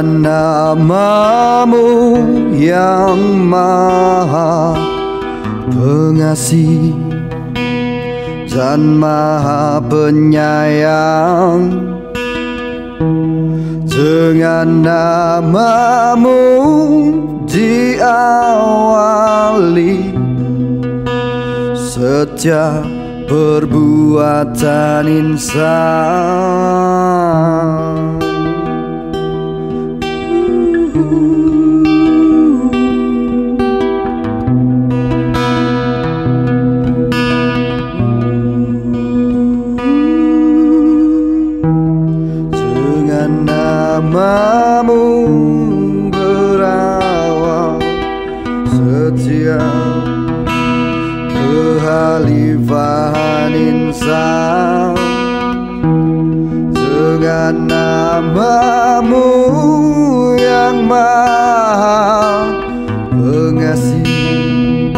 Dengan namamu yang maha pengasih dan maha penyayang, dengan namamu diawali setiap perbuatan insan. Dengan namamu berawal setiap kekhalifahan insan, dengan namamu yang maha pengasih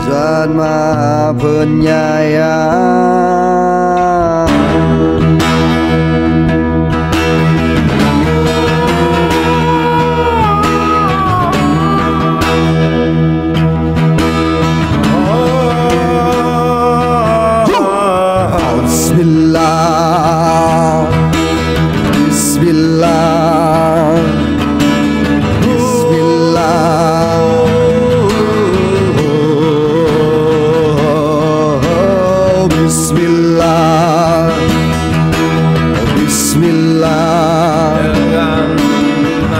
dan maha penyayang. Bismillah, Bismillah, Bismillah, Bismillah, Bismillah,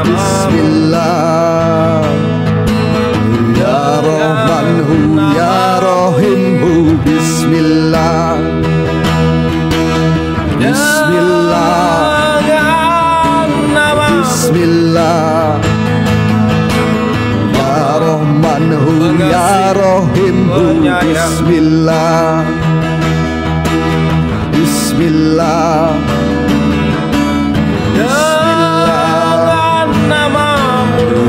Bismillah, Ya Rahmanhu Ya Rahimhu, Bismillah, Bismillah, Bismillah, Ya Rahmanhu Ya Rahimhu, Bismillah, Bismillah, Bismillah,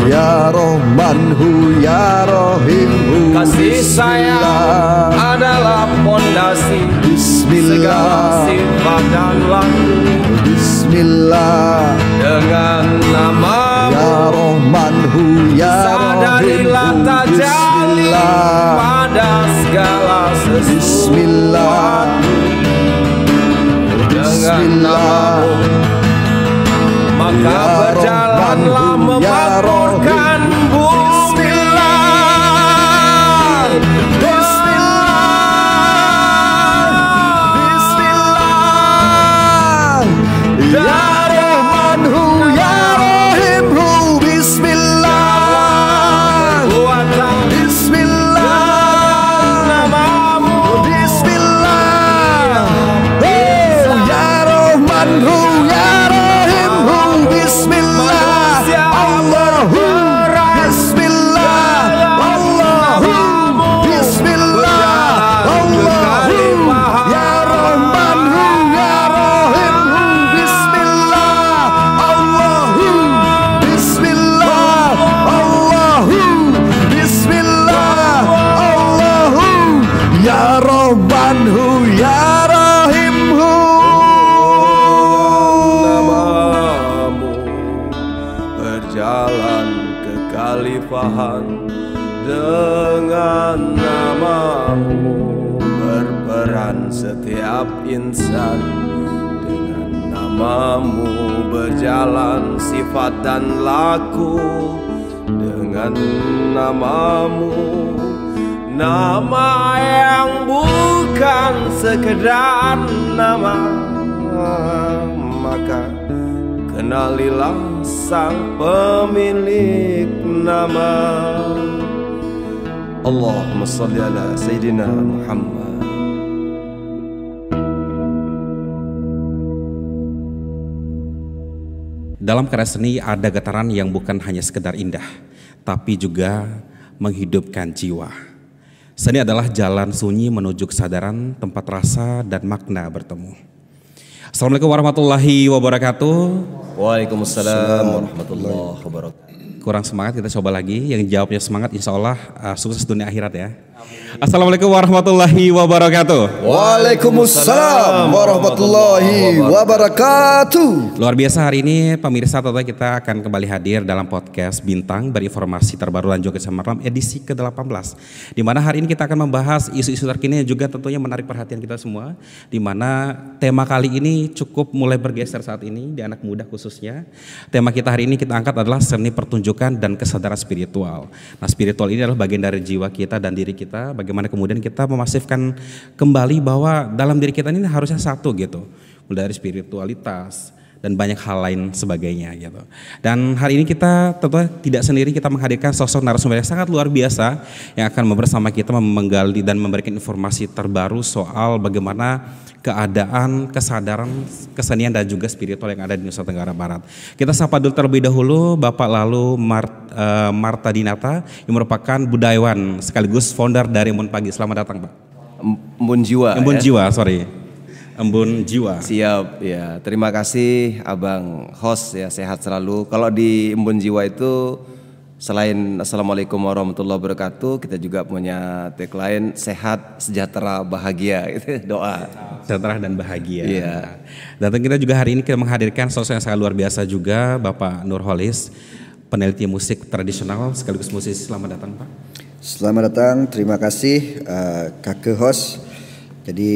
Ya Rahmanhu Ya Rahimhu, kasih sayang adalah pondasi segala sifat dan laku. Bismillah, dengan namamu Ya Rahmanhu Ya sadarilah Rahimhu, tajali pada segala sesuatu. Dengan namamu maka berjalanlah memakmurkan bumi. Ya Rahmanhu Ya Rahimhu, Bismillah, Bismillah, namamu, Bismillah, Ya Rahmanhu Ya Rahimhu, Bismillah, Allahu, Bismillah, Allahu, Bismillah, Allahu, Ya Rahmanhu Ya Rahimhu, Ya Rahmanhu Ya Rahimhu. Namamu berjalan kekhalifahan, dengan namamu berperan setiap insan, dengan namamu berjalan sifat dan laku, dengan namamu, nama yang bukan sekedar nama, maka kenalilah sang pemilik nama. Allahumma salli ala Sayyidina Muhammad. Dalam karya seni ada getaran yang bukan hanya sekedar indah, tapi juga menghidupkan jiwa. Seni adalah jalan sunyi menuju kesadaran, tempat rasa dan makna bertemu. Assalamualaikum warahmatullahi wabarakatuh. Waalaikumsalam warahmatullahi wabarakatuh. kurang semangat, kita coba lagi. Yang jawabnya semangat, insya Allah sukses dunia akhirat ya. Assalamualaikum warahmatullahi wabarakatuh. Waalaikumsalam warahmatullahi wabarakatuh. Luar biasa hari ini pemirsa, tentunya kita akan kembali hadir dalam podcast Bintang berinformasi terbaru dan juga malam edisi ke-18. Di mana hari ini kita akan membahas isu-isu terkini yang juga tentunya menarik perhatian kita semua. Di mana tema kali ini cukup mulai bergeser saat ini di anak muda khususnya. Tema kita hari ini kita angkat adalah seni pertunjukan dan kesadaran spiritual. Nah, spiritual ini adalah bagian dari jiwa kita dan diri kita. Bagaimana kemudian kita memasifkan kembali bahwa dalam diri kita ini harusnya satu gitu, mulai dari spiritualitas dan banyak hal lain sebagainya gitu. Dan hari ini kita tentu tidak sendiri, kita menghadirkan sosok narasumber yang sangat luar biasa yang akan bersama kita menggali dan memberikan informasi terbaru soal bagaimana keadaan, kesadaran, kesenian dan juga spiritual yang ada di Nusa Tenggara Barat. Kita sapa dulu terlebih dahulu Bapak Lalu Marta Dinata yang merupakan budayawan sekaligus founder dari Embun Pagi. Selamat datang, Pak. Embun Jiwa. Embun ya? Jiwa, sorry. Embun Jiwa. Siap ya. Terima kasih Abang host ya, sehat selalu. Kalau di Embun Jiwa itu selain Assalamualaikum warahmatullahi wabarakatuh, kita juga punya tagline sehat, sejahtera, bahagia. Itu doa. Sejahtera dan bahagia. Iya. Dan kita juga hari ini kita menghadirkan sosok yang sangat luar biasa juga, Bapak Nurholis, peneliti musik tradisional sekaligus musisi. Selamat datang, Pak. Selamat datang, terima kasih kakak host. Jadi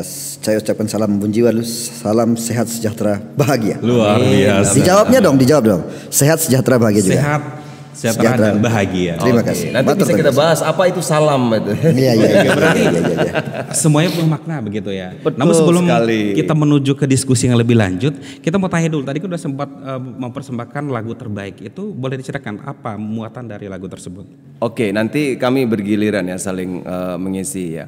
saya ucapkan salam Embun Jiwa dulu, salam sehat sejahtera bahagia. Luar biasa. Dijawab dong. Sehat sejahtera bahagia juga. Sejahtera dan bahagia. Terima kasih. Nanti bisa kita bahas apa itu salam itu. Iya. Berarti semuanya punya makna begitu ya. Betul. Namun sebelum Sekali. kita menuju ke diskusi yang lebih lanjut, kita mau tanya dulu. Tadi kita sudah sempat mempersembahkan lagu terbaik. Itu boleh diceritakan apa muatan dari lagu tersebut? Oke, nanti kami bergiliran ya, saling mengisi ya.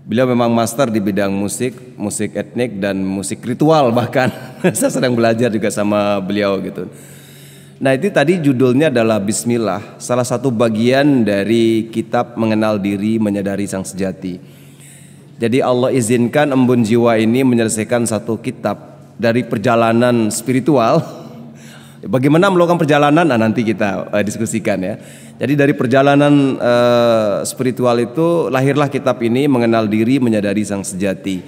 Beliau memang master di bidang musik etnik dan musik ritual bahkan. Saya sedang belajar juga sama beliau gitu. Nah, itu tadi judulnya adalah Bismillah, salah satu bagian dari kitab Mengenal Diri, Menyadari Sang Sejati. Jadi Allah izinkan Embun Jiwa ini menyelesaikan satu kitab dari perjalanan spiritual. Bagaimana melakukan perjalanan? Nah, nanti kita diskusikan ya. Jadi dari perjalanan spiritual itu lahirlah kitab ini, Mengenal Diri, Menyadari Sang Sejati.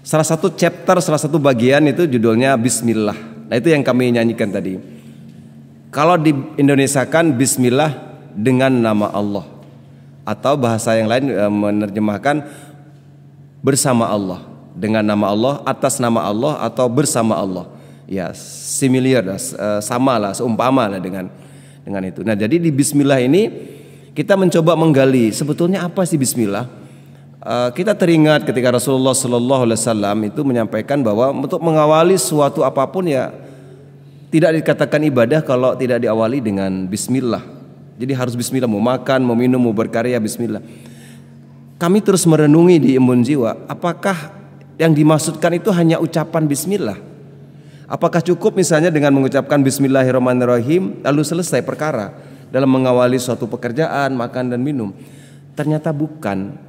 Salah satu chapter, salah satu bagian itu judulnya Bismillah. Nah, itu yang kami nyanyikan tadi. Kalau di Indonesiakan Bismillah dengan nama Allah, atau bahasa yang lain menerjemahkan bersama Allah, dengan nama Allah, atas nama Allah, atau bersama Allah. Ya, similar, sama lah, seumpama lah dengan itu. Nah, jadi di Bismillah ini kita mencoba menggali sebetulnya apa sih Bismillah. Kita teringat ketika Rasulullah SAW itu menyampaikan bahwa untuk mengawali suatu apapun ya tidak dikatakan ibadah kalau tidak diawali dengan Bismillah. Jadi harus Bismillah, mau makan, mau minum, mau berkarya, Bismillah. Kami terus merenungi di Embun Jiwa, apakah yang dimaksudkan itu hanya ucapan Bismillah? Apakah cukup misalnya dengan mengucapkan Bismillahirrahmanirrahim lalu selesai perkara dalam mengawali suatu pekerjaan, makan dan minum? Ternyata bukan.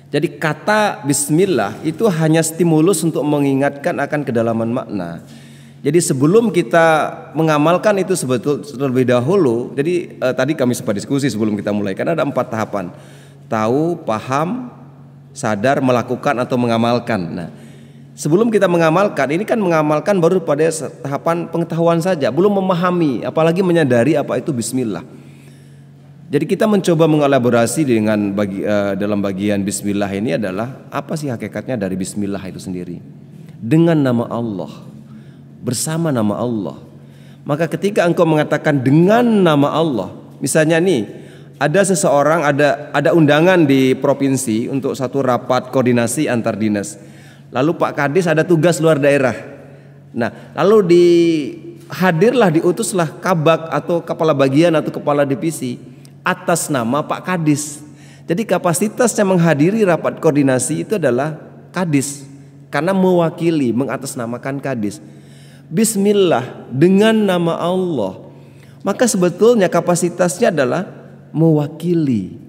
Jadi kata Bismillah itu hanya stimulus untuk mengingatkan akan kedalaman makna. Jadi sebelum kita mengamalkan itu terlebih dahulu, jadi tadi kami sempat diskusi sebelum kita mulai, karena ada 4 tahapan: tahu, paham, sadar, melakukan atau mengamalkan. Nah, sebelum kita mengamalkan, ini kan mengamalkan baru pada tahapan pengetahuan saja, belum memahami, apalagi menyadari apa itu Bismillah. Jadi kita mencoba mengelaborasi dengan dalam bagian Bismillah ini adalah apa sih hakikatnya dari Bismillah itu sendiri? Dengan nama Allah, bersama nama Allah. Maka ketika engkau mengatakan dengan nama Allah, misalnya nih ada seseorang, ada undangan di provinsi untuk satu rapat koordinasi antar dinas. Lalu Pak Kadis ada tugas luar daerah. Nah, lalu diutuslah kabak atau kepala bagian atau kepala divisi atas nama Pak Kadis. Jadi kapasitasnya menghadiri rapat koordinasi itu adalah Kadis, karena mewakili, mengatasnamakan Kadis. Bismillah dengan nama Allah, maka sebetulnya kapasitasnya adalah mewakili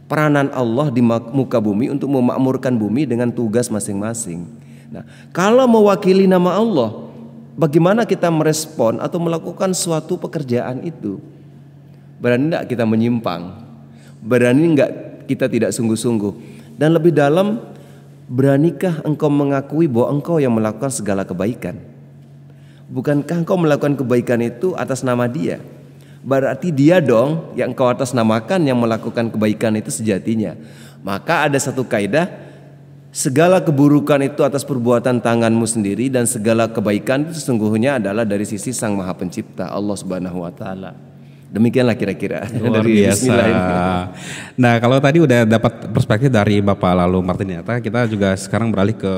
peranan Allah di muka bumi untuk memakmurkan bumi dengan tugas masing-masing. Nah, kalau mewakili nama Allah, bagaimana kita merespon atau melakukan suatu pekerjaan itu. Berani enggak kita menyimpang? Berani enggak kita tidak sungguh-sungguh? Dan lebih dalam, beranikah engkau mengakui bahwa engkau yang melakukan segala kebaikan? Bukankah engkau melakukan kebaikan itu atas nama dia? Berarti dia dong yang engkau atas namakan yang melakukan kebaikan itu sejatinya. Maka ada satu kaidah, segala keburukan itu atas perbuatan tanganmu sendiri, dan segala kebaikan itu sesungguhnya adalah dari sisi Sang Maha Pencipta, Allah Subhanahu wa taala. Demikianlah kira-kira. Luar biasa. Nah, kalau tadi udah dapat perspektif dari Bapak Lalu Martinata, kita juga sekarang beralih ke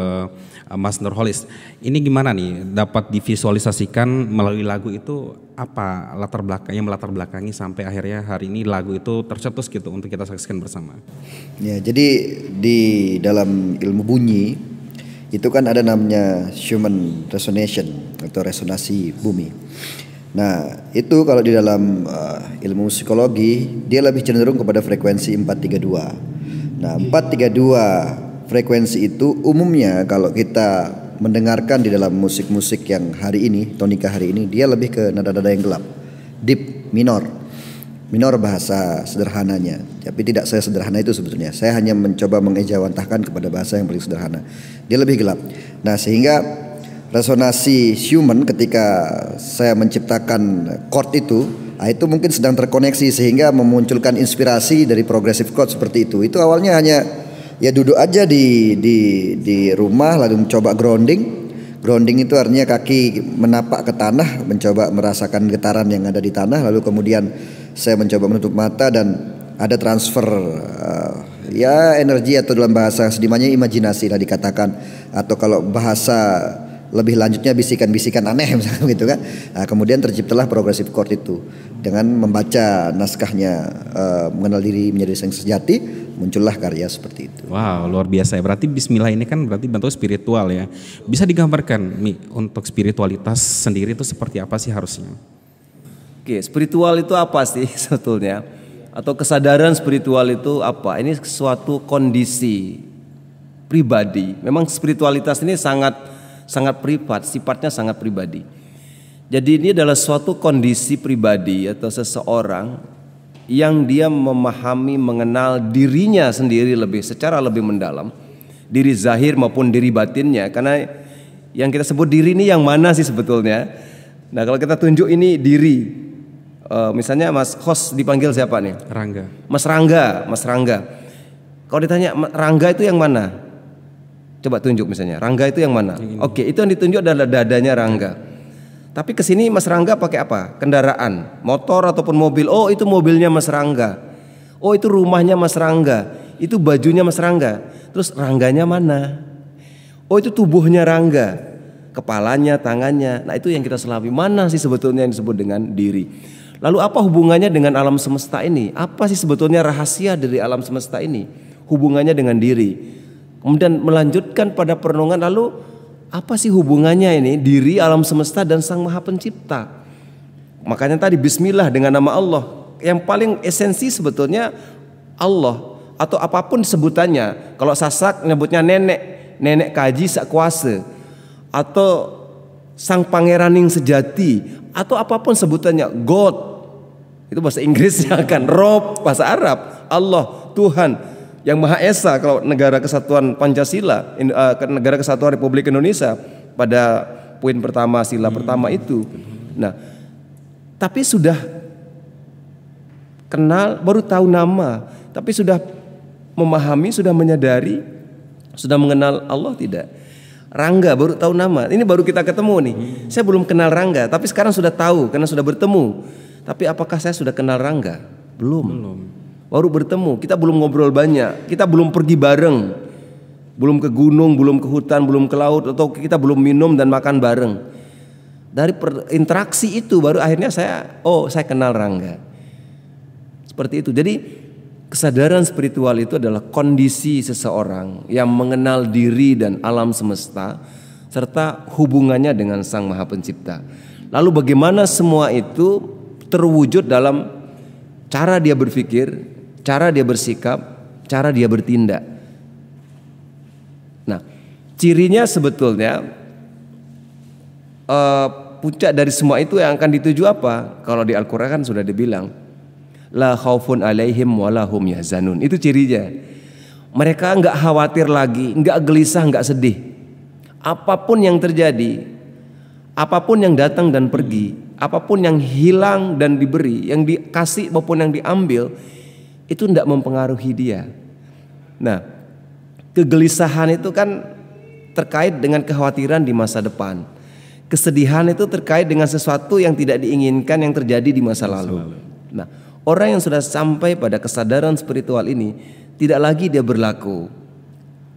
Mas Nurholis. Ini gimana nih dapat divisualisasikan melalui lagu itu, apa melatar belakangi sampai akhirnya hari ini lagu itu tercetus gitu untuk kita saksikan bersama. Ya, jadi di dalam ilmu bunyi itu kan ada namanya human resonation atau resonasi bumi. Nah, itu kalau di dalam ilmu psikologi dia lebih cenderung kepada frekuensi 432. Nah, 432 frekuensi itu umumnya kalau kita mendengarkan di dalam musik-musik yang hari ini, tonika hari ini, dia lebih ke nada-nada yang gelap, deep, minor. Minor bahasa sederhananya, tapi tidak saya sederhana itu sebetulnya. Saya hanya mencoba mengejawantahkan kepada bahasa yang paling sederhana. Dia lebih gelap. Nah, sehingga resonasi human ketika saya menciptakan chord itu, itu mungkin sedang terkoneksi sehingga memunculkan inspirasi dari progressive chord seperti itu. Itu awalnya hanya ya duduk aja di rumah lalu mencoba grounding. Grounding itu artinya kaki menapak ke tanah, mencoba merasakan getaran yang ada di tanah, lalu kemudian saya mencoba menutup mata dan ada transfer ya energi, atau dalam bahasa sedimannya imajinasi lah dikatakan, atau kalau bahasa lebih lanjutnya bisikan-bisikan aneh misalnya gitu kan. Nah, kemudian terciptalah progressive chord itu dengan membaca naskahnya mengenal diri menjadi sang sejati, muncullah karya seperti itu. Wow, luar biasa ya. Berarti Bismillah ini kan berarti bentuk spiritual ya. Bisa digambarkan Mi, untuk spiritualitas sendiri itu seperti apa sih harusnya? Oke, spiritual itu apa sih sebetulnya? Atau kesadaran spiritual itu apa? Ini suatu kondisi pribadi. Memang spiritualitas ini sangat privat, sifatnya sangat pribadi. Jadi ini adalah suatu kondisi pribadi atau seseorang yang dia memahami, mengenal dirinya sendiri secara lebih mendalam, diri zahir maupun diri batinnya. Karena yang kita sebut diri ini yang mana sih sebetulnya? Nah, kalau kita tunjuk ini diri, misalnya Mas Hos dipanggil siapa nih? Rangga. Mas Rangga. Kalau ditanya Rangga itu yang mana? Coba tunjuk misalnya, Rangga itu yang mana? Oke, itu yang ditunjuk adalah dadanya Rangga. Tapi kesini Mas Rangga pakai apa? Kendaraan, motor ataupun mobil. Oh, itu mobilnya Mas Rangga. Oh, itu rumahnya Mas Rangga. Itu bajunya Mas Rangga. Terus Rangganya mana? Oh, itu tubuhnya Rangga, kepalanya, tangannya. Nah, itu yang kita selami. Mana sih sebetulnya yang disebut dengan diri? Lalu apa hubungannya dengan alam semesta ini? Apa sih sebetulnya rahasia dari alam semesta ini? Hubungannya dengan diri. Kemudian melanjutkan pada perenungan, lalu apa sih hubungannya ini diri, alam semesta dan Sang Maha Pencipta? Makanya tadi Bismillah dengan nama Allah. Yang paling esensi sebetulnya Allah, atau apapun sebutannya. Kalau Sasak nyebutnya nenek kaji sak kuasa, atau Sang Pangeraning Sejati, atau apapun sebutannya, God itu bahasa Inggrisnya kan, Rob bahasa Arab, Allah Tuhan yang Maha Esa kalau Negara Kesatuan Pancasila, Negara Kesatuan Republik Indonesia pada poin pertama sila pertama itu. Nah, tapi sudah kenal, baru tahu nama, tapi sudah memahami, sudah menyadari, sudah mengenal Allah tidak? Rangga baru tahu nama, ini baru kita ketemu nih. Saya belum kenal Rangga, tapi sekarang sudah tahu karena sudah bertemu. Tapi apakah saya sudah kenal Rangga? Belum. Baru bertemu, kita belum ngobrol banyak, kita belum pergi bareng, belum ke gunung, belum ke hutan, belum ke laut, atau kita belum minum dan makan bareng. Dari interaksi itu baru akhirnya saya kenal Rangga. Seperti itu. Jadi kesadaran spiritual itu adalah kondisi seseorang yang mengenal diri dan alam semesta serta hubungannya dengan Sang Maha Pencipta. Lalu bagaimana semua itu terwujud dalam cara dia berpikir, cara dia bersikap, cara dia bertindak. Nah, cirinya sebetulnya puncak dari semua itu yang akan dituju apa? Kalau di Al-Quran kan sudah dibilang, la khaufun alaihim walahum yahzanun. Itu cirinya. Mereka nggak khawatir lagi, nggak gelisah, nggak sedih. Apapun yang terjadi, apapun yang datang dan pergi, apapun yang hilang dan diberi, yang dikasih maupun yang diambil, itu tidak mempengaruhi dia. Nah, kegelisahan itu kan terkait dengan kekhawatiran di masa depan. Kesedihan itu terkait dengan sesuatu yang tidak diinginkan yang terjadi di masa lalu. Nah, orang yang sudah sampai pada kesadaran spiritual ini, tidak lagi dia berlaku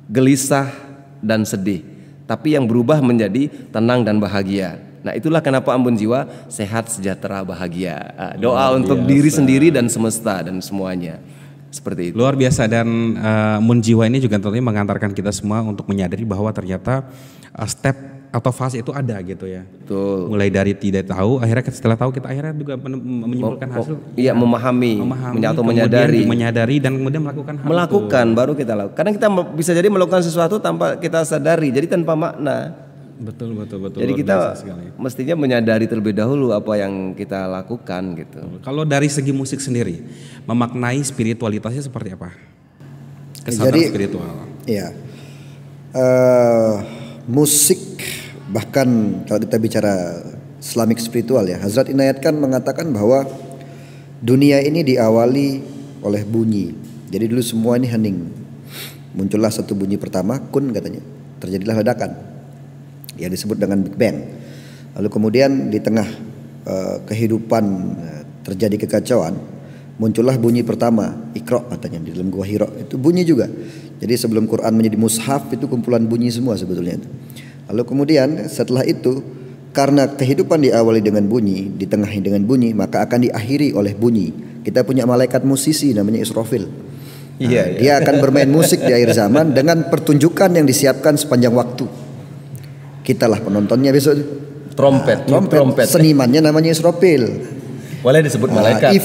gelisah dan sedih, tapi yang berubah menjadi tenang dan bahagia. Nah, itulah kenapa Ambon Jiwa sehat, sejahtera, bahagia. Doa untuk diri sendiri dan semesta dan semuanya. Seperti itu. Luar biasa, dan Ambon Jiwa ini juga tentunya mengantarkan kita semua untuk menyadari bahwa ternyata step atau fase itu ada gitu ya. Betul. Mulai dari tidak tahu, akhirnya setelah tahu kita akhirnya juga menyimpulkan hasil. Iya, memahami atau menyadari dan kemudian melakukan hal melakukan itu. Baru kita lakukan. Karena kita bisa jadi melakukan sesuatu tanpa kita sadari, jadi tanpa makna. Betul. Jadi kita mestinya menyadari terlebih dahulu apa yang kita lakukan gitu. Kalau dari segi musik sendiri, memaknai spiritualitasnya seperti apa? Kesadaran spiritual. Iya. Musik, bahkan kalau kita bicara Islamic spiritual ya, Hazrat Inayat kan mengatakan bahwa dunia ini diawali oleh bunyi. Jadi dulu semua ini hening. Muncullah satu bunyi pertama, kun katanya. Terjadilah ledakan yang disebut dengan Big Bang. Lalu kemudian di tengah kehidupan terjadi kekacauan, muncullah bunyi pertama, Iqra katanya, di dalam gua Hira. Itu bunyi juga. Jadi sebelum Quran menjadi mushaf itu kumpulan bunyi semua sebetulnya itu. Lalu kemudian setelah itu, karena kehidupan diawali dengan bunyi, ditengahi dengan bunyi, maka akan diakhiri oleh bunyi. Kita punya malaikat musisi namanya Israfil. Dia akan bermain musik di akhir zaman dengan pertunjukan yang disiapkan sepanjang waktu. Kitalah penontonnya besok. Trompet. Senimannya namanya Israfil. Boleh disebut malaikat.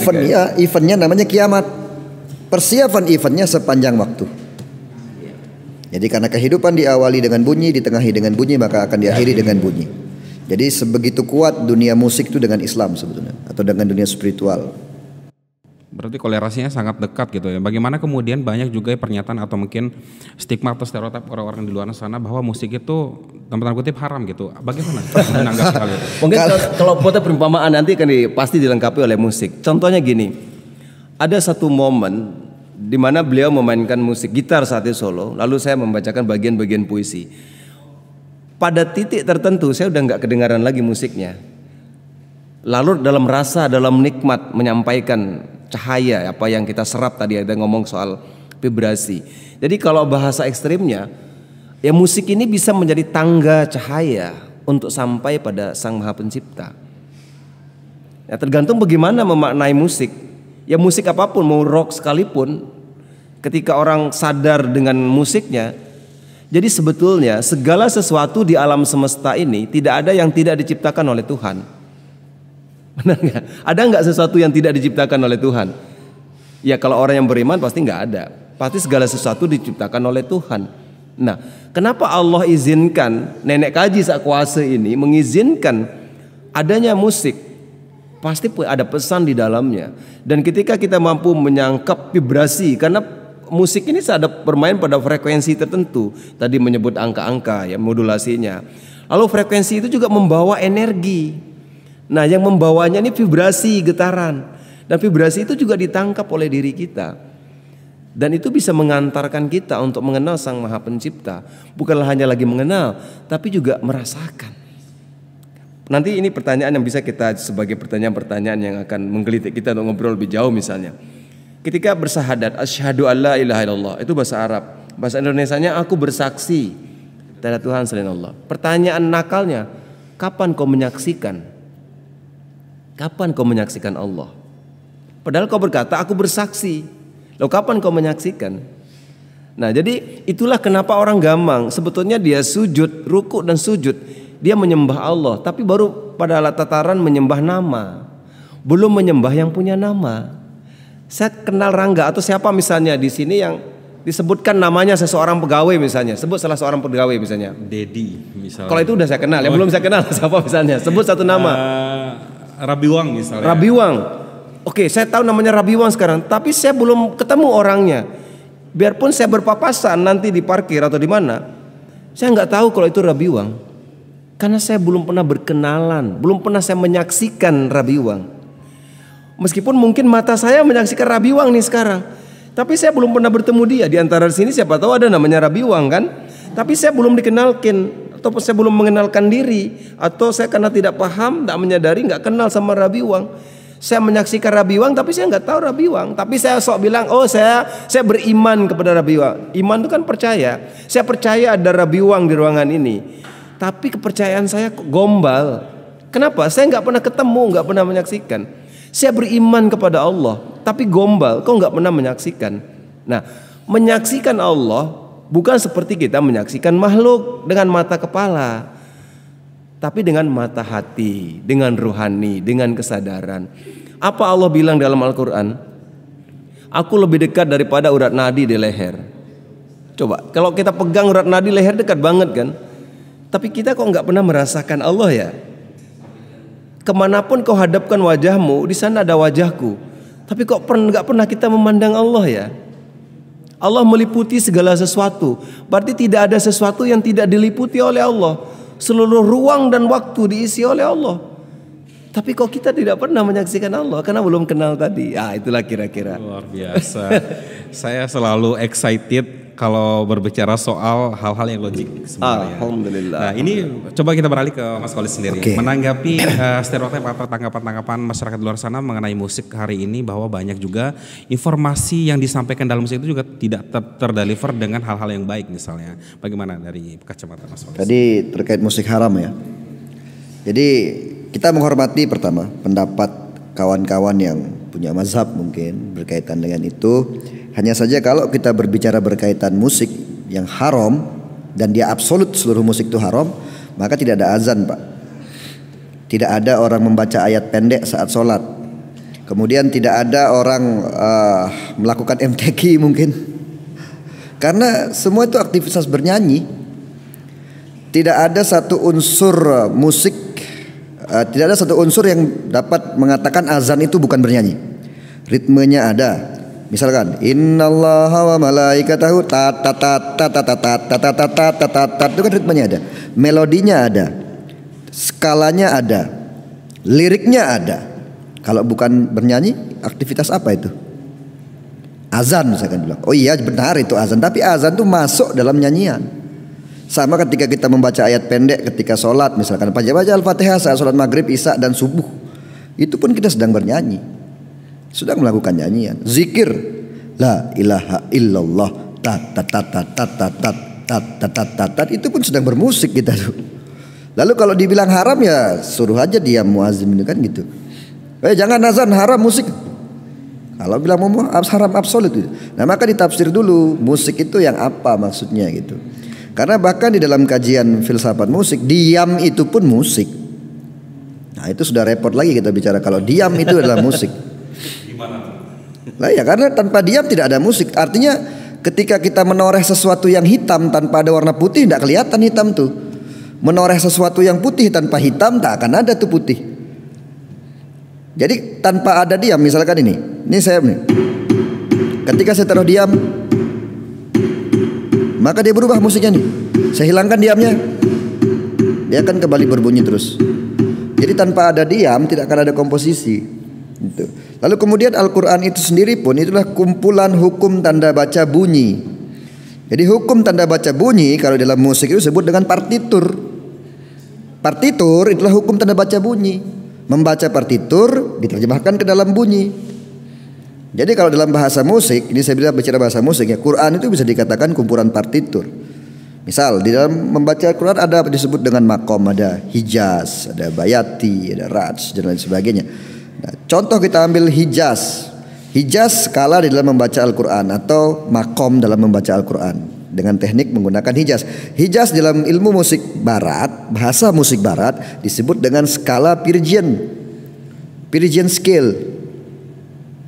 Eventnya namanya kiamat. Persiapan eventnya sepanjang waktu. Jadi karena kehidupan diawali dengan bunyi, ditengahi dengan bunyi, maka akan diakhiri dengan bunyi. Jadi sebegitu kuat dunia musik itu dengan Islam sebetulnya, atau dengan dunia spiritual. Berarti kolerasinya sangat dekat gitu ya. Bagaimana kemudian banyak juga pernyataan atau mungkin stigma atau stereotip orang-orang di luar sana bahwa musik itu tanda kutip haram gitu. Bagaimana menanggapi hal itu? Mungkin kalau buat perumpamaan nanti kan pasti dilengkapi oleh musik. Contohnya gini, ada satu momen di mana beliau memainkan musik gitar saat itu solo, lalu saya membacakan bagian-bagian puisi. Pada titik tertentu saya udah nggak kedengaran lagi musiknya. Lalu dalam rasa, dalam nikmat menyampaikan cahaya, apa yang kita serap tadi, ada ngomong soal vibrasi. Jadi kalau bahasa ekstrimnya, ya musik ini bisa menjadi tangga cahaya untuk sampai pada Sang Maha Pencipta. Ya tergantung bagaimana memaknai musik. Ya musik apapun, mau rock sekalipun, ketika orang sadar dengan musiknya, jadi sebetulnya segala sesuatu di alam semesta ini tidak ada yang tidak diciptakan oleh Tuhan. Benar nggak? Ada nggak sesuatu yang tidak diciptakan oleh Tuhan? Ya kalau orang yang beriman pasti nggak ada. Pasti segala sesuatu diciptakan oleh Tuhan. Nah, kenapa Allah izinkan nenek kaji sak kuasa ini mengizinkan adanya musik? Pasti ada pesan di dalamnya. Dan ketika kita mampu menyangkap vibrasi, karena musik ini ada bermain pada frekuensi tertentu. Tadi menyebut angka-angka ya, modulasinya. Lalu frekuensi itu juga membawa energi. Nah, yang membawanya ini vibrasi, getaran. Dan vibrasi itu juga ditangkap oleh diri kita. Dan itu bisa mengantarkan kita untuk mengenal Sang Maha Pencipta. Bukanlah hanya lagi mengenal, tapi juga merasakan. Nanti ini pertanyaan yang bisa kita sebagai pertanyaan-pertanyaan yang akan menggelitik kita untuk ngobrol lebih jauh misalnya. Ketika bersahadat, asyhadu alla ilaha illallah, itu bahasa Arab. Bahasa Indonesianya aku bersaksi tiada Tuhan selain Allah. Pertanyaan nakalnya, kapan kau menyaksikan? Kapan kau menyaksikan Allah? Padahal kau berkata aku bersaksi. Lalu kapan kau menyaksikan? Nah, jadi itulah kenapa orang gampang sebetulnya dia sujud, ruku dan sujud. Dia menyembah Allah, tapi baru pada tataran menyembah nama, belum menyembah yang punya nama. Saya kenal Rangga atau siapa misalnya di sini yang disebutkan namanya seseorang pegawai misalnya, sebut salah seorang pegawai misalnya. Dedi misalnya. Kalau itu udah saya kenal, yang belum saya kenal siapa misalnya, sebut satu nama. Rabiwang misalnya. Rabiwang. Oke, saya tahu namanya Rabiwang sekarang, tapi saya belum ketemu orangnya. Biarpun saya berpapasan nanti di parkir atau di mana, saya nggak tahu kalau itu Rabiwang. Karena saya belum pernah berkenalan, belum pernah saya menyaksikan Rabiwang. Meskipun mungkin mata saya menyaksikan Rabiwang nih sekarang, tapi saya belum pernah bertemu dia. Di antara sini siapa tahu ada namanya Rabiwang kan, tapi saya belum dikenalkan, atau saya belum mengenalkan diri, atau saya karena tidak paham, tidak menyadari, nggak kenal sama Rabiwang. Saya menyaksikan Rabiwang, tapi saya nggak tahu Rabiwang. Tapi saya sok bilang, oh saya beriman kepada Rabiwang. Iman itu kan percaya. Saya percaya ada Rabiwang di ruangan ini. Tapi kepercayaan saya gombal. Kenapa? Saya nggak pernah ketemu, nggak pernah menyaksikan. Saya beriman kepada Allah, tapi gombal, kok nggak pernah menyaksikan. Nah, menyaksikan Allah bukan seperti kita menyaksikan makhluk dengan mata kepala, tapi dengan mata hati, dengan ruhani, dengan kesadaran. Apa Allah bilang dalam Al-Quran? Aku lebih dekat daripada urat nadi di leher. Coba, kalau kita pegang urat nadi leher dekat banget kan? Tapi kita kok nggak pernah merasakan Allah ya? Kemanapun kau hadapkan wajahmu, di sana ada wajahku. Tapi kok nggak pernah kita memandang Allah ya? Allah meliputi segala sesuatu. Berarti tidak ada sesuatu yang tidak diliputi oleh Allah. Seluruh ruang dan waktu diisi oleh Allah. Tapi kok kita tidak pernah menyaksikan Allah karena belum kenal tadi. Itulah kira-kira. Luar biasa. Saya selalu excited kalau berbicara soal hal-hal yang logik sebenarnya. Alhamdulillah. Nah, ini coba kita beralih ke Mas Kolis sendiri. Oke. Menanggapi stereotip atau tanggapan-tanggapan masyarakat di luar sana mengenai musik hari ini, bahwa banyak juga informasi yang disampaikan dalam musik itu juga tidak terdeliver dengan hal-hal yang baik misalnya. Bagaimana dari kacamata Mas Kolis? Tadi terkait musik haram ya. Jadi kita menghormati pertama pendapat kawan-kawan yang punya mazhab mungkin berkaitan dengan itu. Hanya saja kalau kita berbicara berkaitan musik yang haram dan dia absolut seluruh musik itu haram, maka tidak ada azan, Pak. Tidak ada orang membaca ayat pendek saat sholat. Kemudian tidak ada orang melakukan MTQ mungkin. Karena semua itu aktivitas bernyanyi. Tidak ada satu unsur musik, tidak ada satu unsur yang dapat mengatakan azan itu bukan bernyanyi. Ritmenya ada. Misalkan innallaha wa malaikatahu tat tat tat tat tat tat tat tat tat tat, itu kan ritmenya ada, melodinya ada, skalanya ada, liriknya ada. Kalau bukan bernyanyi, aktivitas apa itu? Azan misalkan bilang. Oh iya benar itu azan, tapi azan itu masuk dalam nyanyian. Sama ketika kita membaca ayat pendek ketika sholat, misalkan baca Al-Fatihah saat sholat maghrib, isya dan subuh, itu pun kita sedang bernyanyi, sedang melakukan nyanyian. Zikir la ilaha illallah tat tat tat tat tat tat tat tat tat tat, itu pun sedang bermusik kita tuh. Lalu kalau dibilang haram ya suruh aja diam muazzin itu kan gitu. Jangan azan, haram musik. Kalau bilang mau haram absolut itu. Nah maka ditafsir dulu musik itu yang apa maksudnya gitu. Karena bahkan di dalam kajian filsafat musik, diam itu pun musik. Nah itu sudah repot lagi kita bicara kalau diam itu adalah musik. Lah ya karena tanpa diam tidak ada musik. Artinya ketika kita menoreh sesuatu yang hitam tanpa ada warna putih, tidak kelihatan hitam tuh. Menoreh sesuatu yang putih tanpa hitam, tak akan ada tuh putih. Jadi tanpa ada diam, misalkan ini saya nih. Ketika saya taruh diam, maka dia berubah musiknya nih. Saya hilangkan diamnya, dia akan kembali berbunyi terus. Jadi tanpa ada diam tidak akan ada komposisi. Gitu. Lalu kemudian Al-Quran itu sendiri pun itulah kumpulan hukum tanda baca bunyi. Jadi hukum tanda baca bunyi kalau dalam musik itu disebut dengan partitur. Partitur itulah hukum tanda baca bunyi. Membaca partitur diterjemahkan ke dalam bunyi. Jadi kalau dalam bahasa musik, ini saya bicara bahasa musik ya, Quran itu bisa dikatakan kumpulan partitur. Misal di dalam membaca Al-Quran ada disebut dengan makom, ada hijaz, ada bayati, ada raj dan lain sebagainya. Nah, contoh kita ambil hijaz. Hijaz skala di dalam membaca Al-Quran atau makom dalam membaca Al-Quran dengan teknik menggunakan hijaz. Hijaz dalam ilmu musik barat, bahasa musik barat disebut dengan skala Phrygian scale.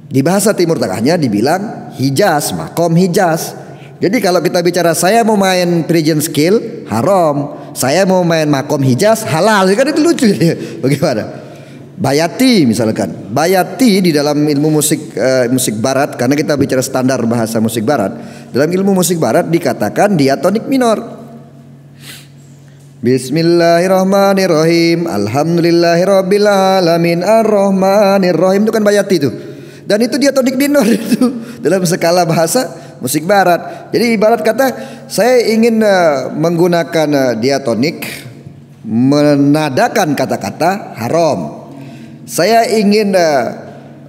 Di bahasa Timur Tengahnya dibilang hijaz, makom hijaz. Jadi kalau kita bicara saya mau main Phrygian scale haram, saya mau main makom Hijaz halal, kan itu lucu ya. Bagaimana? Bayati misalkan, Bayati di dalam ilmu musik musik barat, karena kita bicara standar bahasa musik barat, dalam ilmu musik barat dikatakan diatonik minor. Bismillahirrahmanirrahim, alhamdulillahirabbil alamin, arrahmanirrahim, itu kan Bayati itu. Dan itu diatonik minor itu dalam skala bahasa musik barat. Jadi ibarat kata saya ingin menggunakan diatonik, menadakan kata-kata haram. Saya ingin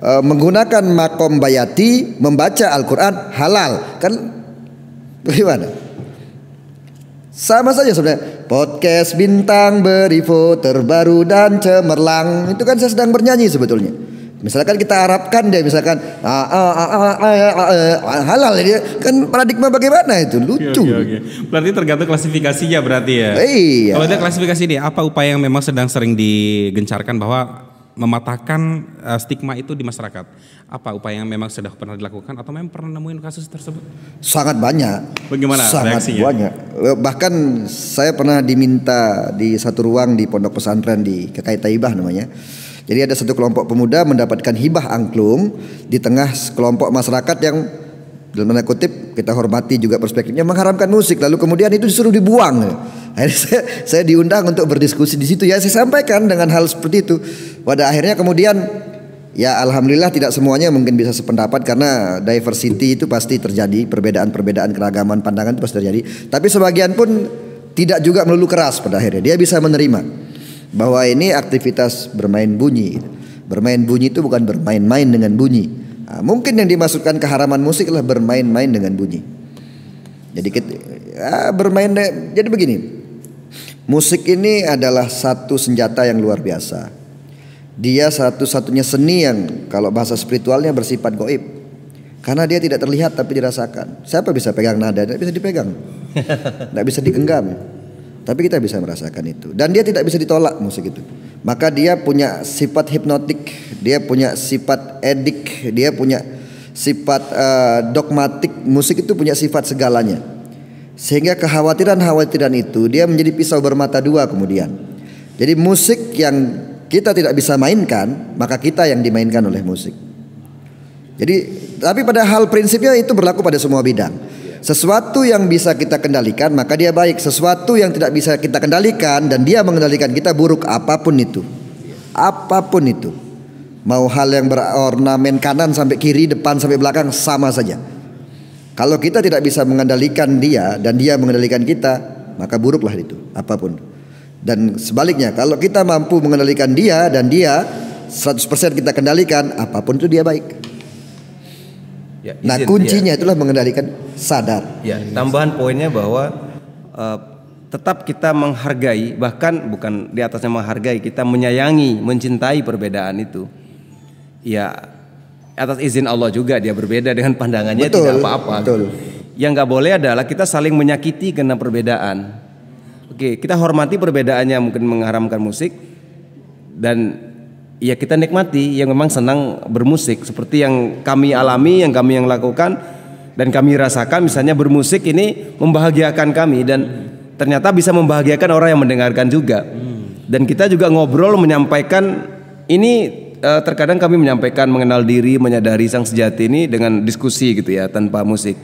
menggunakan makom Bayati, membaca Al-Quran halal. Kan bagaimana? Sama saja sebenarnya. Podcast bintang berivo terbaru dan cemerlang, itu kan saya sedang bernyanyi sebetulnya. Misalkan kita harapkan dia misalkan halal, dia kan paradigma bagaimana itu lucu. Oke. Berarti tergantung klasifikasinya berarti ya. Iya. Kalau ada klasifikasi ini, apa upaya yang memang sedang sering digencarkan bahwa mematahkan stigma itu di masyarakat? Apa upaya yang memang sudah pernah dilakukan atau memang pernah nemuin kasus tersebut? Sangat banyak. Bagaimana Sangat reaksinya? banyak. Bahkan saya pernah diminta di satu ruang di pondok pesantren di KKI Taibah namanya. Jadi ada satu kelompok pemuda mendapatkan hibah angklung di tengah kelompok masyarakat yang dalam tanda kutip kita hormati juga perspektifnya mengharamkan musik, lalu kemudian itu disuruh dibuang. Akhirnya saya diundang untuk berdiskusi di situ, ya saya sampaikan dengan hal seperti itu. Pada akhirnya kemudian ya alhamdulillah tidak semuanya mungkin bisa sependapat karena diversity itu pasti terjadi, perbedaan-perbedaan keragaman pandangan itu pasti terjadi. Tapi sebagian pun tidak juga melulu keras, pada akhirnya dia bisa menerima bahwa ini aktivitas bermain bunyi. Bermain bunyi itu bukan bermain-main dengan bunyi. Nah, mungkin yang dimasukkan keharaman musik adalah bermain-main dengan bunyi. Jadi bermain. Jadi begini, musik ini adalah satu senjata yang luar biasa. Dia satu-satunya seni yang kalau bahasa spiritualnya bersifat gaib. Karena dia tidak terlihat tapi dirasakan. Siapa bisa pegang nada? Tidak bisa dipegang, tidak bisa digenggam. Tapi kita bisa merasakan itu. Dan dia tidak bisa ditolak musik itu. Maka dia punya sifat hipnotik, dia punya sifat edik, dia punya sifat dogmatik. Musik itu punya sifat segalanya. Sehingga kekhawatiran-khawatiran itu dia menjadi pisau bermata dua kemudian. Jadi musik yang kita tidak bisa mainkan, maka kita yang dimainkan oleh musik. Jadi tapi pada hal prinsipnya itu berlaku pada semua bidang. Sesuatu yang bisa kita kendalikan maka dia baik. Sesuatu yang tidak bisa kita kendalikan dan dia mengendalikan kita buruk, apapun itu. Apapun itu. Mau hal yang berornamen kanan sampai kiri, depan sampai belakang, sama saja. Kalau kita tidak bisa mengendalikan dia dan dia mengendalikan kita, maka buruklah itu, apapun. Dan sebaliknya, kalau kita mampu mengendalikan dia dan dia 100% kita kendalikan, apapun itu dia baik. Ya, nah kuncinya itulah mengendalikan sadar. Ya, tambahan poinnya bahwa tetap kita menghargai, bahkan bukan di atasnya menghargai, kita menyayangi, mencintai perbedaan itu. Ya, atas izin Allah juga dia berbeda dengan pandangannya, betul, tidak apa-apa. Betul. Yang nggak boleh adalah kita saling menyakiti karena perbedaan. Oke, kita hormati perbedaannya, mungkin mengharamkan musik dan ya kita nikmati yang memang senang bermusik seperti yang kami alami, yang kami lakukan dan kami rasakan. Misalnya bermusik ini membahagiakan kami dan ternyata bisa membahagiakan orang yang mendengarkan juga. Dan kita juga ngobrol menyampaikan ini, terkadang kami menyampaikan mengenal diri, menyadari sang sejati ini dengan diskusi gitu ya, tanpa musik.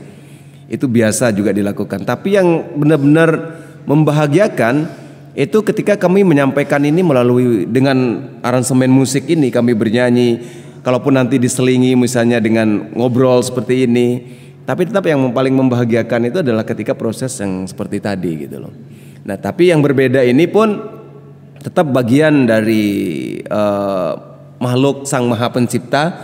Itu biasa juga dilakukan. Tapi yang benar-benar membahagiakan itu ketika kami menyampaikan ini melalui dengan aransemen musik ini, kami bernyanyi, kalaupun nanti diselingi misalnya dengan ngobrol seperti ini, tapi tetap yang paling membahagiakan itu adalah ketika proses yang seperti tadi gitu loh. Nah tapi yang berbeda ini pun tetap bagian dari makhluk Sang Maha Pencipta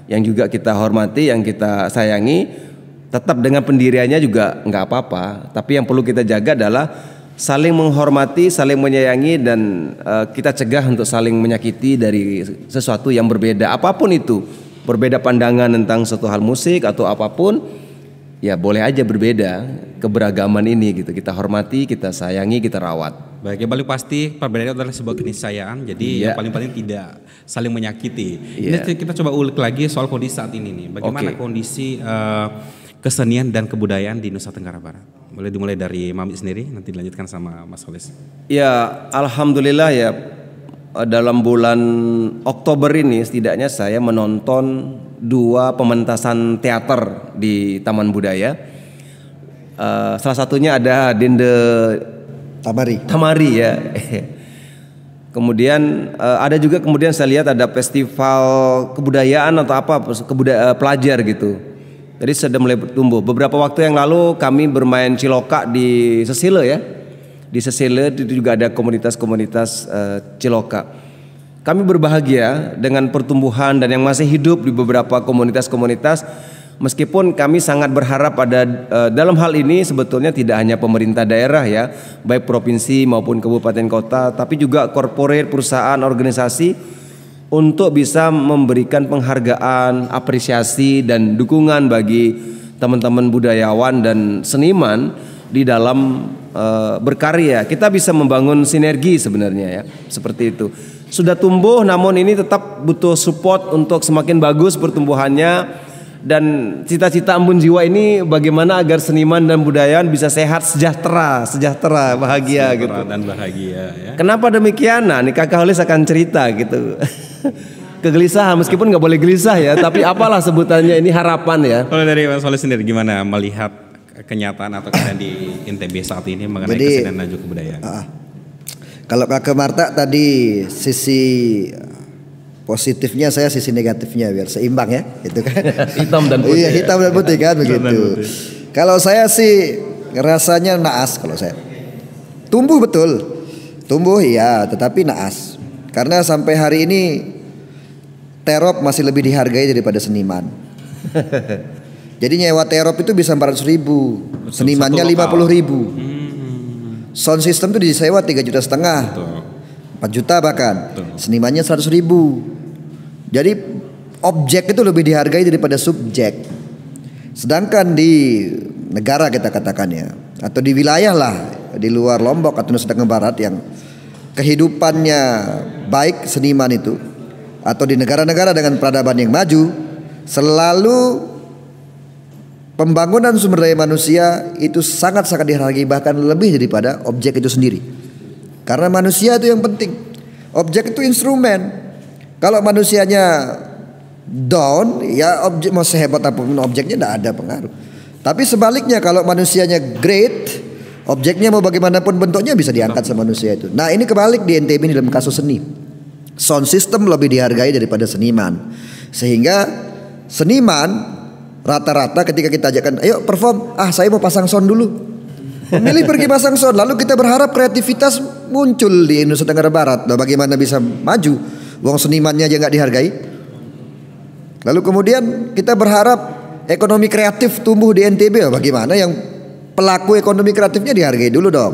yang juga kita hormati, yang kita sayangi. Tetap dengan pendiriannya juga nggak apa-apa, tapi yang perlu kita jaga adalah saling menghormati, saling menyayangi, dan kita cegah untuk saling menyakiti dari sesuatu yang berbeda, apapun itu. Berbeda pandangan tentang suatu hal musik atau apapun, ya boleh aja berbeda. Keberagaman ini gitu kita hormati, kita sayangi, kita rawat. Baik, yang paling pasti perbedaan adalah sebuah keniscayaan. Jadi yang paling penting tidak saling menyakiti. Ini kita coba ulik lagi soal kondisi saat ini nih. Bagaimana kondisi kesenian dan kebudayaan di Nusa Tenggara Barat? Boleh dimulai dari Mami sendiri, nanti dilanjutkan sama Mas Holis. Ya, alhamdulillah ya, dalam bulan Oktober ini setidaknya saya menonton 2 pementasan teater di Taman Budaya. Salah satunya ada Dende Tamari ya. Kemudian ada juga, kemudian saya lihat ada festival kebudayaan atau apa pelajar gitu. Jadi sudah mulai tumbuh. Beberapa waktu yang lalu kami bermain ciloka di Sesile ya. Di Sesile itu juga ada komunitas-komunitas ciloka. Kami berbahagia dengan pertumbuhan dan yang masih hidup di beberapa komunitas-komunitas. Meskipun kami sangat berharap ada dalam hal ini sebetulnya tidak hanya pemerintah daerah ya, baik provinsi maupun kabupaten kota, tapi juga corporate, perusahaan, organisasi untuk bisa memberikan penghargaan, apresiasi dan dukungan bagi teman-teman budayawan dan seniman di dalam berkarya. Kita bisa membangun sinergi sebenarnya ya, seperti itu. Sudah tumbuh, namun ini tetap butuh support untuk semakin bagus pertumbuhannya. Dan cita-cita Embun Jiwa ini bagaimana agar seniman dan budayaan bisa sehat, sejahtera, bahagia gitu. Dan bahagia ya. Kenapa demikian? Nah, ini Kakak Holis akan cerita gitu. Kegelisahan, meskipun nggak boleh gelisah ya, tapi apalah sebutannya, ini harapan ya. Kalau dari Mas Holis sendiri gimana melihat kenyataan atau keadaan di NTB saat ini mengenai kesenian dan juga kebudayaan? Kalau Kakak Marta tadi sisi positifnya, saya sisi negatifnya biar seimbang ya, gitu kan. Hitam dan putih. Iya, hitam dan putih kan begitu. Kalau saya sih rasanya naas kalau saya. Tumbuh betul. Tumbuh iya, tetapi naas. Karena sampai hari ini terop masih lebih dihargai daripada seniman. Jadi nyewa terop itu bisa 400.000, senimannya 50.000. Sound system itu disewa 3,5 juta, 4 juta bahkan. Senimannya 100.000. Jadi objek itu lebih dihargai daripada subjek. Sedangkan di negara kita katakan ya, atau di wilayah lah di luar Lombok atau Nusa Tenggara Barat yang kehidupannya baik seniman itu, atau di negara-negara dengan peradaban yang maju, selalu pembangunan sumber daya manusia itu sangat-sangat dihargai, bahkan lebih daripada objek itu sendiri. Karena manusia itu yang penting. Objek itu instrumen. Kalau manusianya down, ya objek mau sehebat apapun objeknya tidak ada pengaruh. Tapi sebaliknya kalau manusianya great, objeknya mau bagaimanapun bentuknya bisa diangkat sama manusia itu. Nah ini kebalik di NTB ini dalam kasus seni. Sound system lebih dihargai daripada seniman. Sehingga seniman rata-rata ketika kita ajakkan, ayo perform, saya mau pasang sound dulu. Memilih pergi pasang sound. Lalu kita berharap kreativitas muncul di Nusa Tenggara Barat. Nah, bagaimana bisa maju? Wong senimannya aja nggak dihargai. Lalu kemudian kita berharap ekonomi kreatif tumbuh di NTB. Bagaimana yang pelaku ekonomi kreatifnya dihargai dulu dong.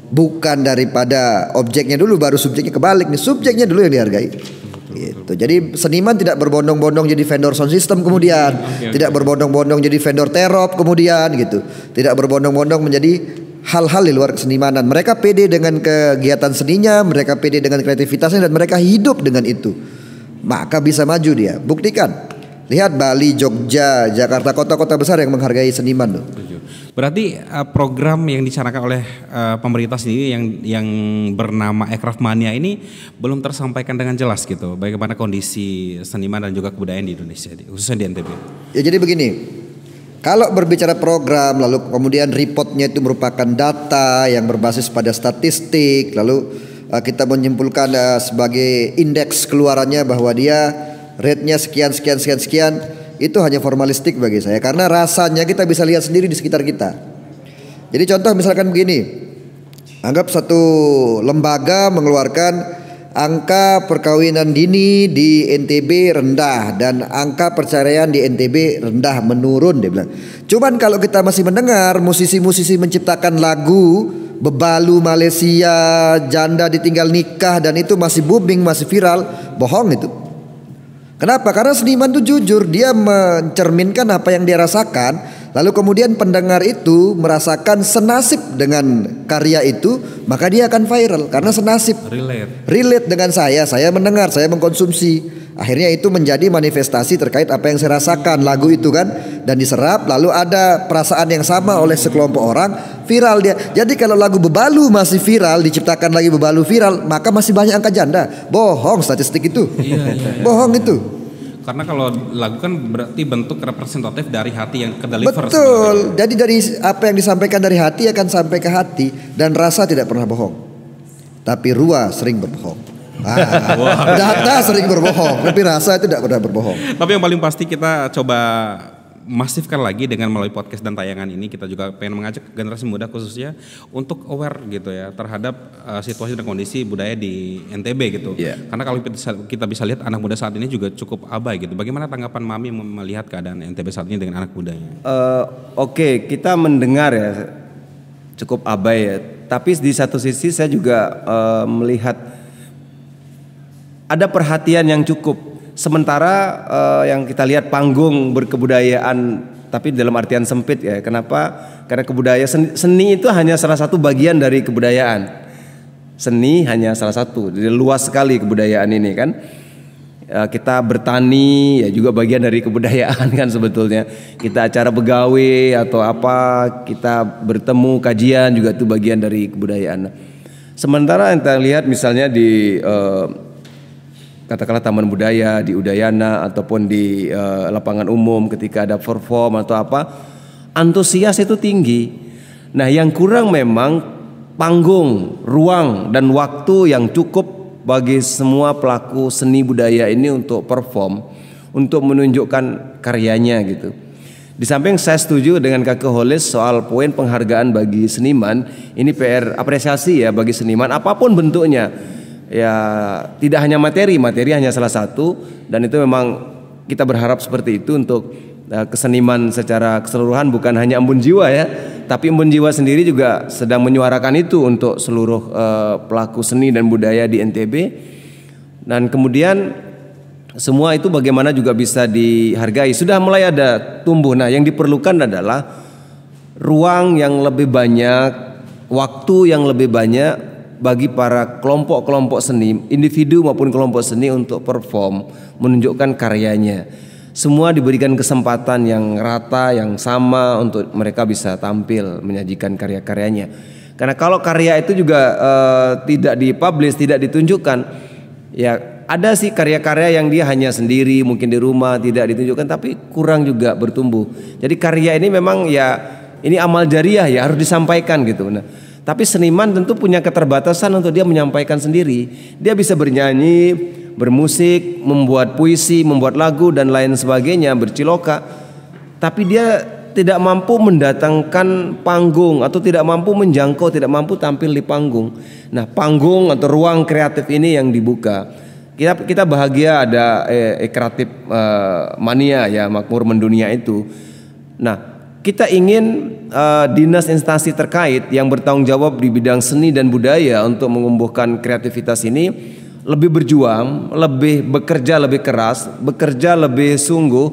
Bukan daripada objeknya dulu baru subjeknya, kebalik nih, subjeknya dulu yang dihargai. Gitu. Jadi seniman tidak berbondong-bondong jadi vendor sound system kemudian, tidak berbondong-bondong jadi vendor terop kemudian gitu. Tidak berbondong-bondong menjadi hal-hal di luar kesenimanan. Mereka pede dengan kegiatan seninya, mereka pede dengan kreativitasnya dan mereka hidup dengan itu. Maka bisa maju dia. Buktikan. Lihat Bali, Jogja, Jakarta, kota-kota besar yang menghargai seniman loh. Berarti program yang dicanangkan oleh pemerintah sendiri yang bernama Aircraft Mania ini belum tersampaikan dengan jelas gitu. Bagaimana kondisi seniman dan juga kebudayaan di Indonesia, khususnya di NTB. Ya jadi begini. Kalau berbicara program lalu kemudian reportnya itu merupakan data yang berbasis pada statistik, lalu kita menyimpulkan sebagai indeks keluarannya bahwa dia rate-nya sekian, itu hanya formalistik bagi saya. Karena rasanya kita bisa lihat sendiri di sekitar kita. Jadi contoh misalkan begini, anggap satu lembaga mengeluarkan angka perkawinan dini di NTB rendah dan angka perceraian di NTB rendah, menurun dia bilang. Cuman kalau kita masih mendengar musisi-musisi menciptakan lagu Bebalu Malaysia, janda ditinggal nikah, dan itu masih booming, masih viral, bohong itu. Kenapa? Karena seniman itu jujur, dia mencerminkan apa yang dia rasakan, lalu kemudian pendengar itu merasakan senasib dengan karya itu, maka dia akan viral karena senasib. Relate dengan saya mendengar, saya mengkonsumsi. Akhirnya itu menjadi manifestasi terkait apa yang saya rasakan lagu itu kan, dan diserap lalu ada perasaan yang sama oleh sekelompok orang, viral dia. Jadi kalau lagu Bebalu masih viral, diciptakan lagi Bebalu viral, maka masih banyak angka janda. Bohong statistik itu. Iya. Bohong itu. Karena kalau lagu kan berarti bentuk representatif dari hati yang ke-deliver. Betul. Jadi dari apa yang disampaikan dari hati akan sampai ke hati, dan rasa tidak pernah bohong. Tapi ruah sering berbohong. Data sering berbohong, tapi rasa itu tidak pernah berbohong. Tapi yang paling pasti kita coba masifkan lagi dengan melalui podcast dan tayangan ini. Kita juga pengen mengajak generasi muda khususnya untuk aware gitu ya terhadap situasi dan kondisi budaya di NTB gitu. Karena kalau kita bisa lihat anak muda saat ini juga cukup abai gitu. Bagaimana tanggapan Mami melihat keadaan NTB saat ini dengan anak mudanya? Oke, kita mendengar ya cukup abai ya. Tapi di satu sisi saya juga melihat ada perhatian yang cukup. Sementara yang kita lihat panggung berkebudayaan, tapi dalam artian sempit ya. Kenapa? Karena seni itu hanya salah satu bagian dari kebudayaan. Seni hanya salah satu. Jadi luas sekali kebudayaan ini kan. Kita bertani ya juga bagian dari kebudayaan kan sebetulnya. Kita acara begawe atau apa, kita bertemu kajian juga itu bagian dari kebudayaan. Sementara yang kita lihat misalnya di katakanlah taman budaya di Udayana ataupun di lapangan umum ketika ada perform atau apa, antusias itu tinggi. Nah, yang kurang memang panggung, ruang dan waktu yang cukup bagi semua pelaku seni budaya ini untuk perform, untuk menunjukkan karyanya gitu. Di samping saya setuju dengan Kakek Holis soal poin penghargaan bagi seniman, ini PR apresiasi ya bagi seniman apapun bentuknya. Ya tidak hanya materi hanya salah satu, dan itu memang kita berharap seperti itu untuk keseniman secara keseluruhan, bukan hanya Embun Jiwa ya, tapi Embun Jiwa sendiri juga sedang menyuarakan itu untuk seluruh pelaku seni dan budaya di NTB. Dan kemudian semua itu bagaimana juga bisa dihargai, sudah mulai ada tumbuh. Nah, yang diperlukan adalah ruang yang lebih banyak, waktu yang lebih banyak bagi para kelompok-kelompok seni, individu maupun kelompok seni untuk perform, menunjukkan karyanya. Semua diberikan kesempatan yang rata, yang sama untuk mereka bisa tampil menyajikan karya-karyanya. Karena kalau karya itu juga tidak dipublish, tidak ditunjukkan, ya ada sih karya-karya yang dia hanya sendiri, mungkin di rumah tidak ditunjukkan, tapi kurang juga bertumbuh. Jadi karya ini memang ya ini amal jariah ya, harus disampaikan gitu. Nah, tapi seniman tentu punya keterbatasan untuk dia menyampaikan sendiri. Dia bisa bernyanyi, bermusik, membuat puisi, membuat lagu dan lain sebagainya, berciloka. Tapi dia tidak mampu mendatangkan panggung atau tidak mampu menjangkau, tidak mampu tampil di panggung. Nah, panggung atau ruang kreatif ini yang dibuka. Kita bahagia ada kreatif mania ya, makmur mendunia itu. Nah, kita ingin dinas instansi terkait yang bertanggung jawab di bidang seni dan budaya untuk menumbuhkan kreativitas ini lebih berjuang, lebih bekerja lebih keras, bekerja lebih sungguh,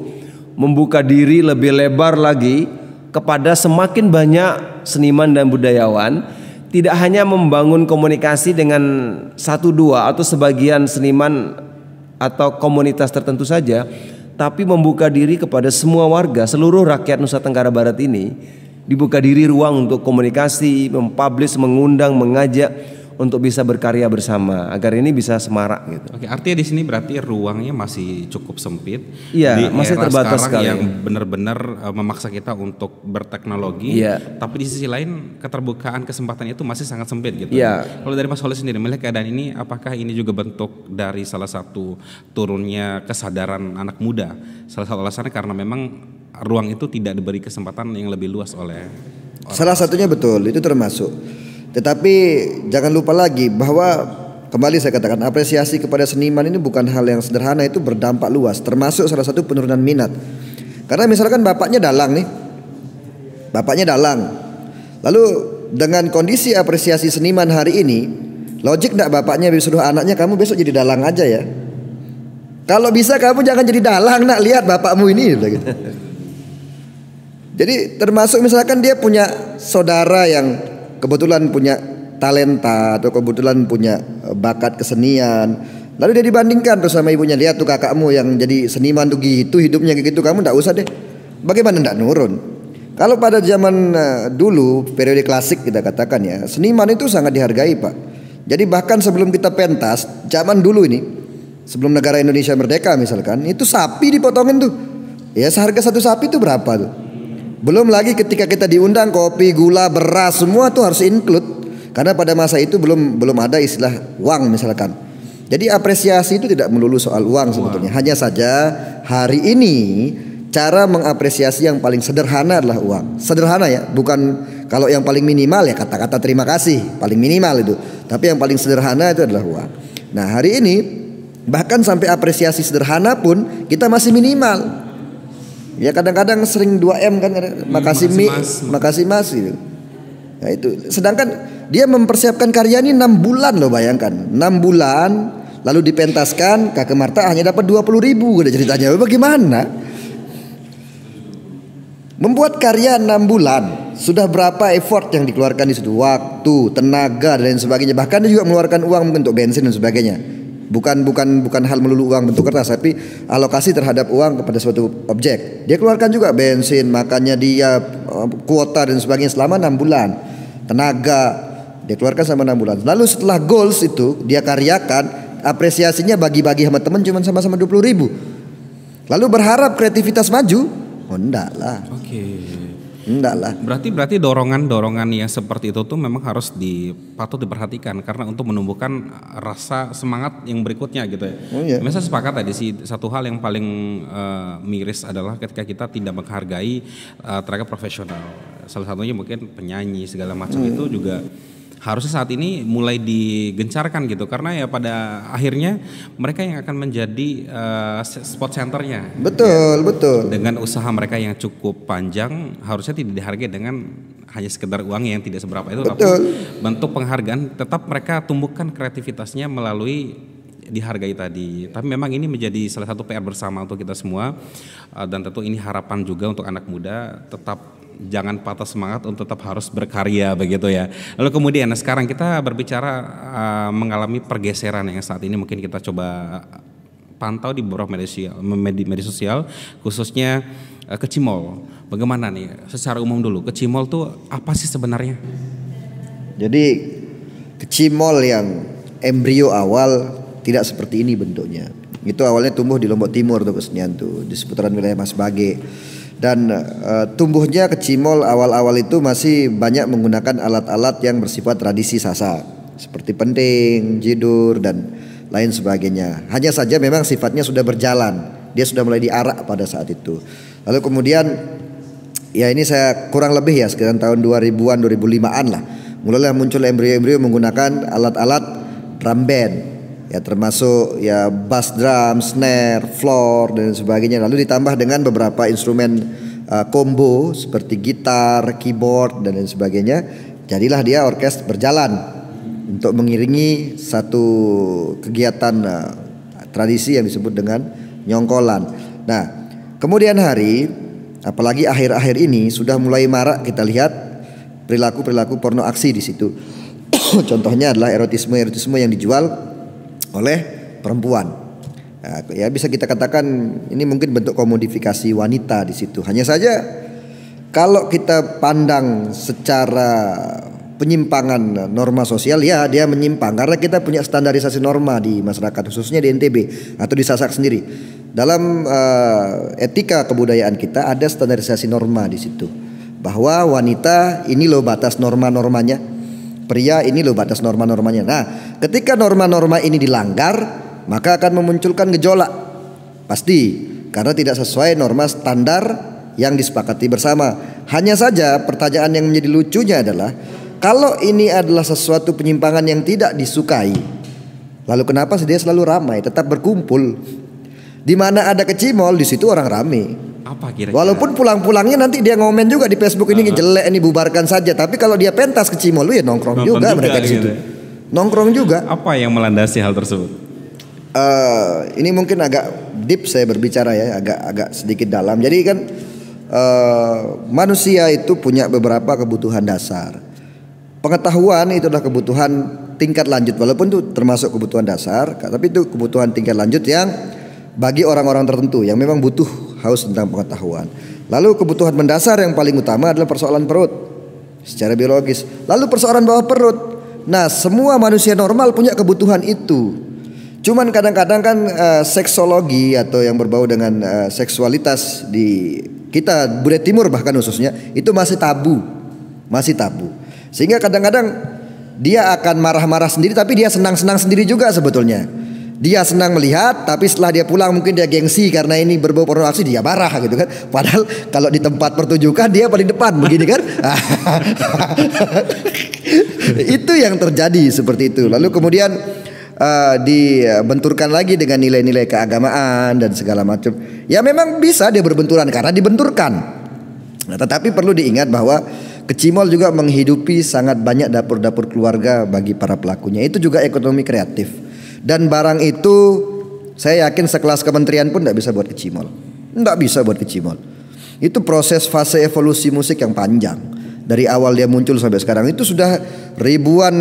membuka diri lebih lebar lagi kepada semakin banyak seniman dan budayawan. Tidak hanya membangun komunikasi dengan satu dua atau sebagian seniman atau komunitas tertentu saja, tapi membuka diri kepada semua warga, seluruh rakyat Nusa Tenggara Barat ini dibuka diri ruang untuk komunikasi, mempublish, mengundang, mengajak untuk bisa berkarya bersama agar ini bisa semarak gitu. Oke, artinya di sini berarti ruangnya masih cukup sempit. Iya, masih terbatas sekali. Yang benar-benar memaksa kita untuk berteknologi. Iya. Tapi di sisi lain keterbukaan kesempatan itu masih sangat sempit gitu. Iya. Kalau dari Mas Holis sendiri melihat keadaan ini, apakah ini juga bentuk dari salah satu turunnya kesadaran anak muda? Salah satu alasannya karena memang ruang itu tidak diberi kesempatan yang lebih luas oleh orang. Salah satunya betul, itu termasuk. Tetapi jangan lupa lagi bahwa kembali saya katakan apresiasi kepada seniman ini bukan hal yang sederhana, itu berdampak luas, termasuk salah satu penurunan minat. Karena misalkan bapaknya dalang nih, bapaknya dalang, lalu dengan kondisi apresiasi seniman hari ini, logik enggak bapaknya suruh anaknya kamu besok jadi dalang aja ya? Kalau bisa kamu jangan jadi dalang, nak lihat bapakmu ini gitu. Jadi termasuk misalkan dia punya saudara yang kebetulan punya talenta atau kebetulan punya bakat kesenian, lalu dia dibandingkan tuh sama ibunya, lihat tuh kakakmu yang jadi seniman tuh gitu hidupnya kayak gitu, kamu nggak usah deh. Bagaimana nggak nurun? Kalau pada zaman dulu periode klasik kita katakan ya, seniman itu sangat dihargai Pak. Jadi bahkan sebelum kita pentas, zaman dulu ini, sebelum negara Indonesia merdeka misalkan, itu sapi dipotongin tuh. Ya seharga satu sapi itu berapa tuh? Belum lagi ketika kita diundang kopi, gula, beras semua tuh harus include. Karena pada masa itu belum ada istilah uang misalkan. Jadi apresiasi itu tidak melulu soal uang sebetulnya. Hanya saja hari ini cara mengapresiasi yang paling sederhana adalah uang. Sederhana ya, bukan kalau yang paling minimal ya kata-kata terima kasih, paling minimal itu. Tapi yang paling sederhana itu adalah uang. Nah hari ini bahkan sampai apresiasi sederhana pun kita masih minimal. Ya kadang-kadang sering 2M kan, makasih Mi, makasih Mas gitu. Nah itu, sedangkan dia mempersiapkan karya ini 6 bulan loh, bayangkan 6 bulan lalu dipentaskan, Kakek Marta hanya dapat 20.000 udah ceritanya. Bagaimana? Membuat karya 6 bulan, sudah berapa effort yang dikeluarkan di situ, waktu, tenaga dan lain sebagainya. Bahkan dia juga mengeluarkan uang mungkin untuk bensin dan sebagainya. Bukan hal melulu uang bentuk kertas, tapi alokasi terhadap uang kepada suatu objek. Dia keluarkan juga bensin, makannya dia, kuota dan sebagainya selama 6 bulan. Tenaga dia keluarkan selama 6 bulan. Lalu setelah goals itu dia karyakan, apresiasinya bagi-bagi sama teman cuma sama-sama 20.000. Lalu berharap kreativitas maju? Oh enggak lah. Enggak lah. Berarti dorongan yang seperti itu tuh memang harus patut diperhatikan karena untuk menumbuhkan rasa semangat yang berikutnya gitu ya. Oh, iya. Saya sepakat tadi sih, satu hal yang paling miris adalah ketika kita tidak menghargai tenaga profesional. Salah satunya mungkin penyanyi segala macam itu juga harusnya saat ini mulai digencarkan gitu, karena ya pada akhirnya mereka yang akan menjadi spot centernya. Betul, betul. Dengan usaha mereka yang cukup panjang harusnya tidak dihargai dengan hanya sekedar uang yang tidak seberapa itu, tapi bentuk penghargaan tetap mereka tumbuhkan kreativitasnya melalui dihargai tadi. Tapi memang ini menjadi salah satu PR bersama untuk kita semua, dan tentu ini harapan juga untuk anak muda, tetap jangan patah semangat untuk tetap harus berkarya begitu ya. Lalu kemudian sekarang kita berbicara mengalami pergeseran yang saat ini mungkin kita coba pantau di beberapa media sosial khususnya kecimol. Bagaimana nih secara umum dulu, kecimol tuh apa sih sebenarnya? Jadi kecimol yang embrio awal tidak seperti ini bentuknya. Itu awalnya tumbuh di Lombok Timur tuh kesenian tuh, di seputaran wilayah Mas Bage. Dan tumbuhnya kecimol awal-awal itu masih banyak menggunakan alat-alat yang bersifat tradisi Sasak, seperti penting, jidur dan lain sebagainya. Hanya saja memang sifatnya sudah berjalan, dia sudah mulai diarak pada saat itu. Lalu kemudian ya ini saya kurang lebih ya sekitar tahun 2000-an 2005-an lah, mulailah muncul embrio-embrio menggunakan alat-alat drum band. Ya termasuk ya bass drum, snare, floor dan sebagainya. Lalu ditambah dengan beberapa instrumen combo seperti gitar, keyboard dan lain sebagainya. Jadilah dia orkes berjalan untuk mengiringi satu kegiatan tradisi yang disebut dengan nyongkolan. Nah, kemudian hari, apalagi akhir-akhir ini sudah mulai marak kita lihat perilaku-perilaku porno aksi di situ. Contohnya adalah erotisme yang dijual oleh perempuan. Nah, ya bisa kita katakan ini mungkin bentuk komodifikasi wanita di situ. Hanya saja kalau kita pandang secara penyimpangan norma sosial, ya dia menyimpang karena kita punya standarisasi norma di masyarakat khususnya di NTB atau di Sasak sendiri. Dalam etika kebudayaan kita ada standarisasi norma di situ. Bahwa wanita ini loh batas norma-normanya. Pria ini loh batas norma-normanya. Nah, ketika norma-norma ini dilanggar, maka akan memunculkan gejolak. Pasti, karena tidak sesuai norma standar yang disepakati bersama. Hanya saja pertanyaan yang menjadi lucunya adalah, kalau ini adalah sesuatu penyimpangan yang tidak disukai, lalu kenapa dia selalu ramai, tetap berkumpul? Di mana ada kecimol, di situ orang ramai. Apa kira-kira? Walaupun pulang-pulangnya nanti dia ngomen juga di Facebook ini jelek, ini bubarkan saja. Tapi kalau dia pentas ke Cimol, ya nongkrong juga mereka di situ. Nongkrong juga. Apa yang melandasi hal tersebut? Ini mungkin agak deep saya berbicara ya, agak sedikit dalam. Jadi kan manusia itu punya beberapa kebutuhan dasar. Pengetahuan itu adalah kebutuhan tingkat lanjut, walaupun itu termasuk kebutuhan dasar, tapi itu kebutuhan tingkat lanjut yang bagi orang-orang tertentu yang memang butuh haus tentang pengetahuan. Lalu kebutuhan mendasar yang paling utama adalah persoalan perut secara biologis. Lalu persoalan bawah perut. Nah, semua manusia normal punya kebutuhan itu. Cuman kadang-kadang kan seksologi atau yang berbau dengan seksualitas di kita budaya timur bahkan khususnya itu masih tabu. Sehingga kadang-kadang dia akan marah-marah sendiri tapi dia senang-senang sendiri juga sebetulnya. Dia senang melihat, tapi setelah dia pulang mungkin dia gengsi karena ini berbau pornografi, dia marah gitu kan. Padahal kalau di tempat pertunjukan dia paling depan begini kan. Itu yang terjadi seperti itu. Lalu kemudian dibenturkan lagi dengan nilai-nilai keagamaan dan segala macam. Ya memang bisa dia berbenturan karena dibenturkan. Nah, tetapi perlu diingat bahwa kecimol juga menghidupi sangat banyak dapur-dapur keluarga bagi para pelakunya. Itu juga ekonomi kreatif. Dan barang itu saya yakin sekelas kementerian pun tidak bisa buat kecimol. Tidak bisa buat kecimol. Itu proses fase evolusi musik yang panjang. Dari awal dia muncul sampai sekarang itu sudah ribuan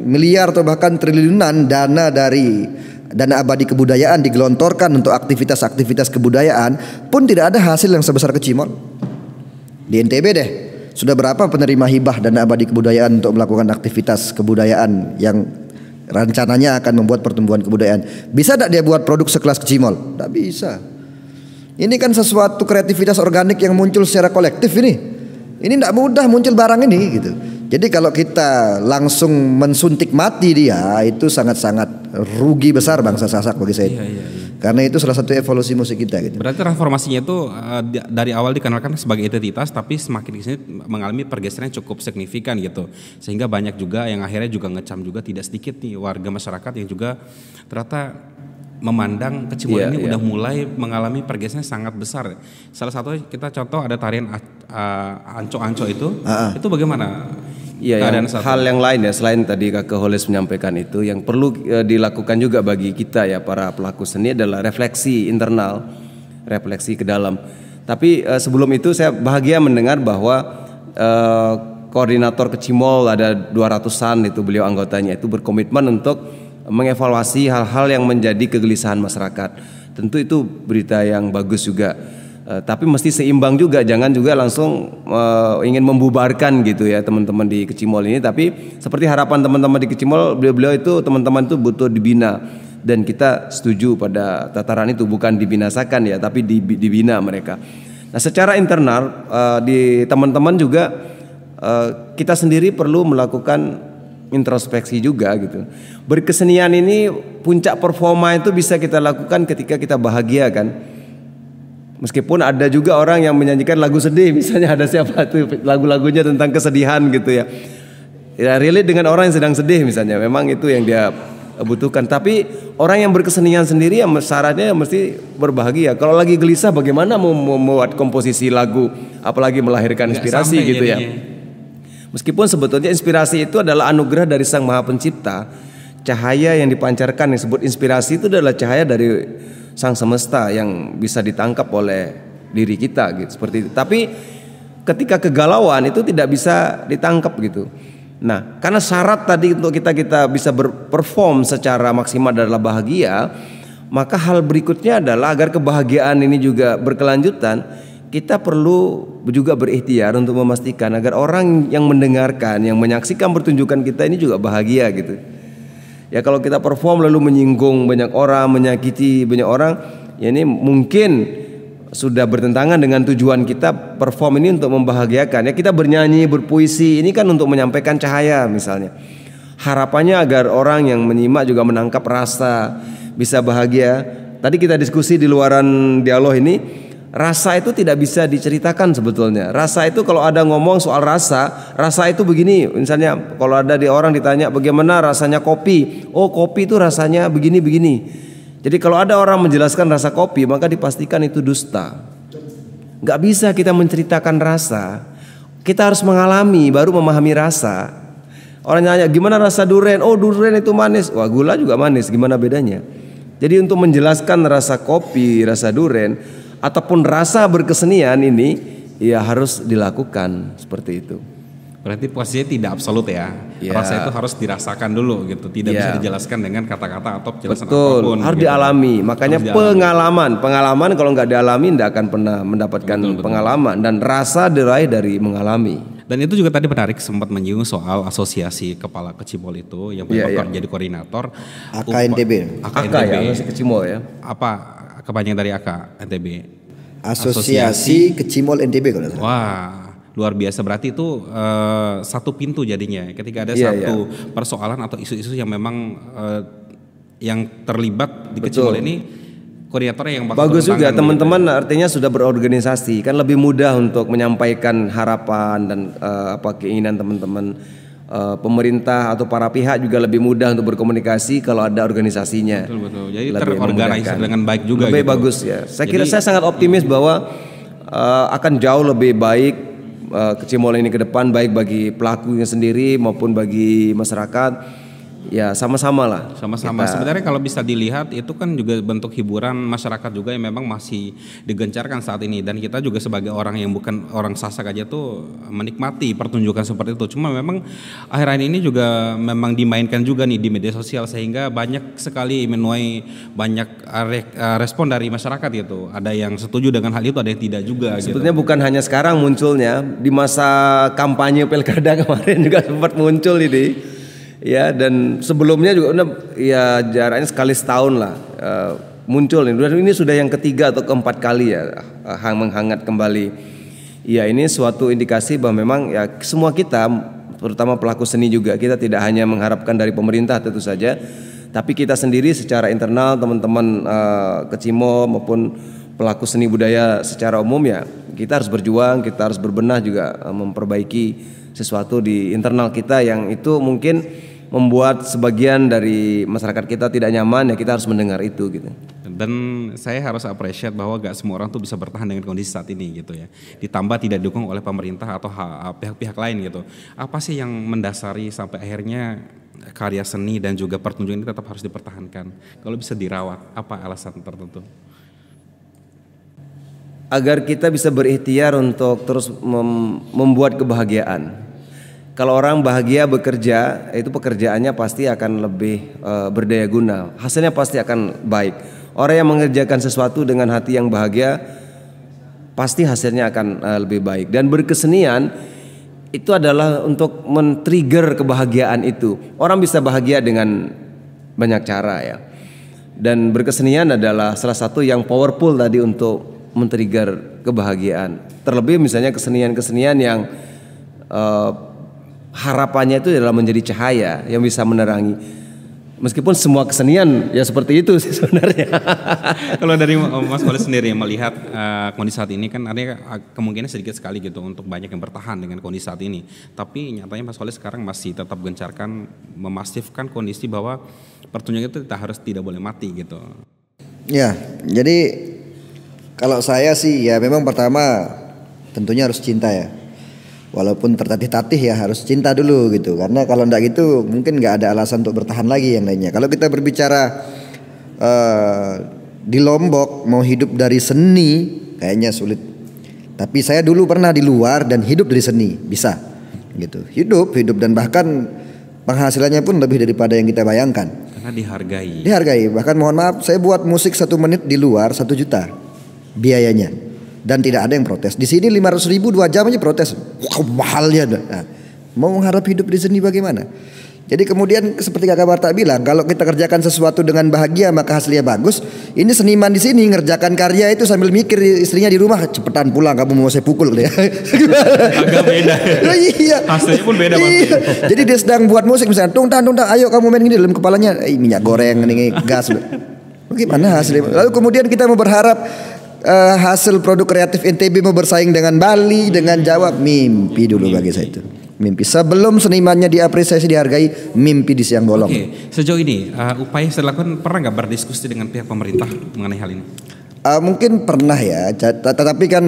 miliar atau bahkan triliunan dana dari dana abadi kebudayaan digelontorkan untuk aktivitas-aktivitas kebudayaan, pun tidak ada hasil yang sebesar kecimol. Di NTB deh, sudah berapa penerima hibah dana abadi kebudayaan untuk melakukan aktivitas kebudayaan yang rencananya akan membuat pertumbuhan kebudayaan. Bisa tidak dia buat produk sekelas kecimol? Tidak bisa. Ini kan sesuatu kreativitas organik yang muncul secara kolektif ini. Ini tidak mudah muncul barang ini gitu. Jadi kalau kita langsung mensuntik mati dia, itu sangat-sangat rugi besar bangsa Sasak bagi saya. Iya. Karena itu salah satu evolusi musik kita gitu. Berarti transformasinya itu dari awal dikenalkan sebagai identitas, tapi semakin di sini mengalami pergeseran cukup signifikan gitu. Sehingga banyak juga yang akhirnya juga ngecam juga tidak sedikit nih warga masyarakat yang juga ternyata memandang kecimol ini udah mulai mengalami pergeseran sangat besar. Salah satu kita contoh ada tarian anco-anco itu bagaimana? Iya, hal yang lain ya selain tadi Kakak Holis menyampaikan itu, yang perlu dilakukan juga bagi kita ya para pelaku seni adalah refleksi internal, refleksi ke dalam. Tapi sebelum itu saya bahagia mendengar bahwa koordinator kecimol ada 200-an itu beliau anggotanya itu berkomitmen untuk mengevaluasi hal-hal yang menjadi kegelisahan masyarakat. Tentu itu berita yang bagus juga. Tapi mesti seimbang juga, jangan juga langsung ingin membubarkan gitu ya teman-teman di kecimol ini. Tapi seperti harapan teman-teman di kecimol, beliau itu teman-teman itu butuh dibina, dan kita setuju pada tataran itu, bukan dibinasakan ya, tapi dibina mereka. Nah, secara internal di teman-teman juga kita sendiri perlu melakukan introspeksi juga gitu. Berkesenian ini puncak performa itu bisa kita lakukan ketika kita bahagia kan. Meskipun ada juga orang yang menyanyikan lagu sedih, misalnya ada siapa tuh lagu-lagunya tentang kesedihan gitu ya. Ya relate dengan orang yang sedang sedih misalnya, memang itu yang dia butuhkan. Tapi orang yang berkesenian sendiri ya syaratnya mesti berbahagia. Kalau lagi gelisah bagaimana mau membuat komposisi lagu, apalagi melahirkan inspirasi gitu ya. Meskipun sebetulnya inspirasi itu adalah anugerah dari Sang Maha Pencipta. Cahaya yang dipancarkan yang disebut inspirasi itu adalah cahaya dari Sang Semesta yang bisa ditangkap oleh diri kita gitu, seperti itu. Tapi ketika kegalauan itu tidak bisa ditangkap gitu. Nah, karena syarat tadi untuk kita bisa berperform secara maksimal adalah bahagia, maka hal berikutnya adalah agar kebahagiaan ini juga berkelanjutan, kita perlu juga berikhtiar untuk memastikan agar orang yang mendengarkan, yang menyaksikan pertunjukan kita ini juga bahagia gitu. Ya kalau kita perform lalu menyinggung banyak orang, menyakiti banyak orang, ya ini mungkin sudah bertentangan dengan tujuan kita perform ini untuk membahagiakan. Ya kita bernyanyi, berpuisi, ini kan untuk menyampaikan cahaya misalnya. Harapannya agar orang yang menyimak juga menangkap rasa, bisa bahagia. Tadi kita diskusi di luaran dialog ini, rasa itu tidak bisa diceritakan sebetulnya. Rasa itu kalau ada ngomong soal rasa itu begini. Misalnya kalau ada di orang ditanya bagaimana rasanya kopi, oh kopi itu rasanya begini-begini. Jadi kalau ada orang menjelaskan rasa kopi, maka dipastikan itu dusta. Gak bisa kita menceritakan rasa. Kita harus mengalami baru memahami rasa. Orang nanya gimana rasa durian, oh durian itu manis, wah gula juga manis, gimana bedanya? Jadi untuk menjelaskan rasa kopi, rasa durian ataupun rasa berkesenian ini ya harus dilakukan seperti itu. Berarti posisinya tidak absolut ya. Rasa itu harus dirasakan dulu gitu. Tidak bisa dijelaskan dengan kata-kata atau penjelasan apapun. Harus gitu. dialami. Makanya pengalaman kalau nggak dialami tidak akan pernah mendapatkan pengalaman, dan rasa diraih dari mengalami. Dan itu juga tadi menarik, sempat menyinggung soal asosiasi kepala Kecimol itu yang jadi koordinator AKNTB. Asosiasi Kecimol ya. Apa kepanjangan dari AKNTB? Asosiasi Kecimol NTB kalau salah. Wah, luar biasa. Berarti itu satu pintu jadinya. Ketika ada satu persoalan atau isu-isu yang memang yang terlibat di Kecimol ini, koordinatornya yang bakal bagus juga teman-teman gitu. Artinya sudah berorganisasi, kan lebih mudah untuk menyampaikan harapan dan keinginan teman-teman. Pemerintah atau para pihak juga lebih mudah untuk berkomunikasi kalau ada organisasinya. Betul. Jadi terorganisir dengan baik juga. Lebih bagus ya. Saya sangat optimis bahwa akan jauh lebih baik Kecimol ini ke depan, baik bagi pelakunya sendiri maupun bagi masyarakat. Ya sama-sama lah. Sama-sama. Sebenarnya kalau bisa dilihat itu kan juga bentuk hiburan masyarakat juga yang memang masih digencarkan saat ini, dan kita juga sebagai orang yang bukan orang Sasak aja tuh menikmati pertunjukan seperti itu. Cuma memang akhir-akhir ini juga memang dimainkan juga nih di media sosial, sehingga banyak sekali menuai banyak respon dari masyarakat gitu. Ada yang setuju dengan hal itu, ada yang tidak juga. Sebetulnya bukan hanya sekarang munculnya, di masa kampanye pilkada kemarin juga sempat muncul ini. Ya, dan sebelumnya juga ya jaraknya sekali setahun lah muncul ini sudah yang ketiga atau keempat kali ya menghangat kembali. Ya, ini suatu indikasi bahwa memang ya semua kita, terutama pelaku seni juga, kita tidak hanya mengharapkan dari pemerintah tentu saja, tapi kita sendiri secara internal, teman-teman Kecimol maupun pelaku seni budaya secara umum, ya kita harus berjuang, kita harus berbenah juga memperbaiki sesuatu di internal kita yang itu mungkin membuat sebagian dari masyarakat kita tidak nyaman. Ya kita harus mendengar itu gitu. Dan saya harus appreciate bahwa gak semua orang tuh bisa bertahan dengan kondisi saat ini gitu ya. Ditambah tidak didukung oleh pemerintah atau pihak-pihak lain gitu. Apa sih yang mendasari sampai akhirnya karya seni dan juga pertunjukan ini tetap harus dipertahankan? Kalau bisa dirawat, apa alasan tertentu? Agar kita bisa berikhtiar untuk terus membuat kebahagiaan. Kalau orang bahagia bekerja, itu pekerjaannya pasti akan lebih berdaya guna. Hasilnya pasti akan baik. Orang yang mengerjakan sesuatu dengan hati yang bahagia, pasti hasilnya akan lebih baik. Dan berkesenian itu adalah untuk men-trigger kebahagiaan itu. Orang bisa bahagia dengan banyak cara ya. Dan berkesenian adalah salah satu yang powerful tadi untuk men-trigger kebahagiaan. Terlebih misalnya kesenian-kesenian yang harapannya itu adalah menjadi cahaya yang bisa menerangi. Meskipun semua kesenian ya seperti itu sih sebenarnya. Kalau dari Mas Khalid sendiri melihat kondisi saat ini kan ada kemungkinan sedikit sekali gitu untuk banyak yang bertahan dengan kondisi saat ini. Tapi nyatanya Mas Khalid sekarang masih tetap gencarkan memasifkan kondisi bahwa pertunjukan itu tidak boleh mati gitu. Ya, jadi kalau saya sih ya memang pertama tentunya harus cinta ya. Walaupun tertatih-tatih ya harus cinta dulu gitu. Karena kalau enggak gitu mungkin nggak ada alasan untuk bertahan lagi yang lainnya. Kalau kita berbicara di Lombok mau hidup dari seni kayaknya sulit. Tapi saya dulu pernah di luar dan hidup dari seni, bisa gitu. Hidup dan bahkan penghasilannya pun lebih daripada yang kita bayangkan. Karena dihargai. Bahkan mohon maaf, saya buat musik 1 menit di luar 1 juta biayanya. Dan tidak ada yang protes. Di sini 500.000 2 jam aja protes. Wow, mahalnya. Nah, mau mengharap hidup di seni bagaimana? Jadi kemudian seperti Kakak Barta bilang, kalau kita kerjakan sesuatu dengan bahagia maka hasilnya bagus. Ini seniman di sini ngerjakan karya itu sambil mikir istrinya di rumah, cepetan pulang kamu mau saya pukul deh. Agak beda. Iya. Hasilnya pun beda pasti. Iya. Jadi dia sedang buat musik misalnya, tung tang, ayo kamu main gini dalam kepalanya, minyak goreng ini gas. Bagaimana hasilnya? Lalu kemudian kita mau berharap hasil produk kreatif NTB mau bersaing dengan Bali, dengan Jawa, mimpi dulu bagi saya itu. Mimpi sebelum senimannya diapresiasi, dihargai, mimpi di siang bolong. Oke, sejauh ini upaya yang dilakukan pernah nggak berdiskusi dengan pihak pemerintah mengenai hal ini? Mungkin pernah ya, tetapi kan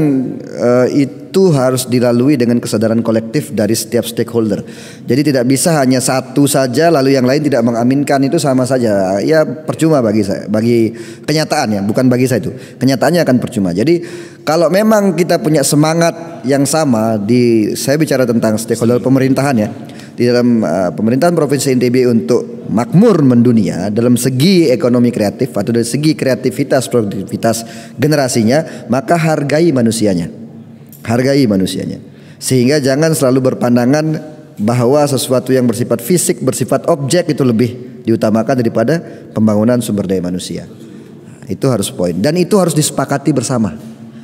itu harus dilalui dengan kesadaran kolektif dari setiap stakeholder. Jadi tidak bisa hanya satu saja lalu yang lain tidak mengaminkan, itu sama saja. Ya percuma bagi saya, bagi kenyataan ya, bukan bagi saya itu. Kenyataannya akan percuma. Jadi Kalau memang kita punya semangat yang sama saya bicara tentang stakeholder pemerintahan ya. Di dalam pemerintahan Provinsi NTB untuk makmur mendunia dalam segi ekonomi kreatif atau dari segi kreativitas, produktivitas generasinya, maka hargai manusianya. Hargai manusianya. Sehingga jangan selalu berpandangan bahwa sesuatu yang bersifat fisik, bersifat objek itu lebih diutamakan daripada pembangunan sumber daya manusia. Itu harus poin, dan itu harus disepakati bersama.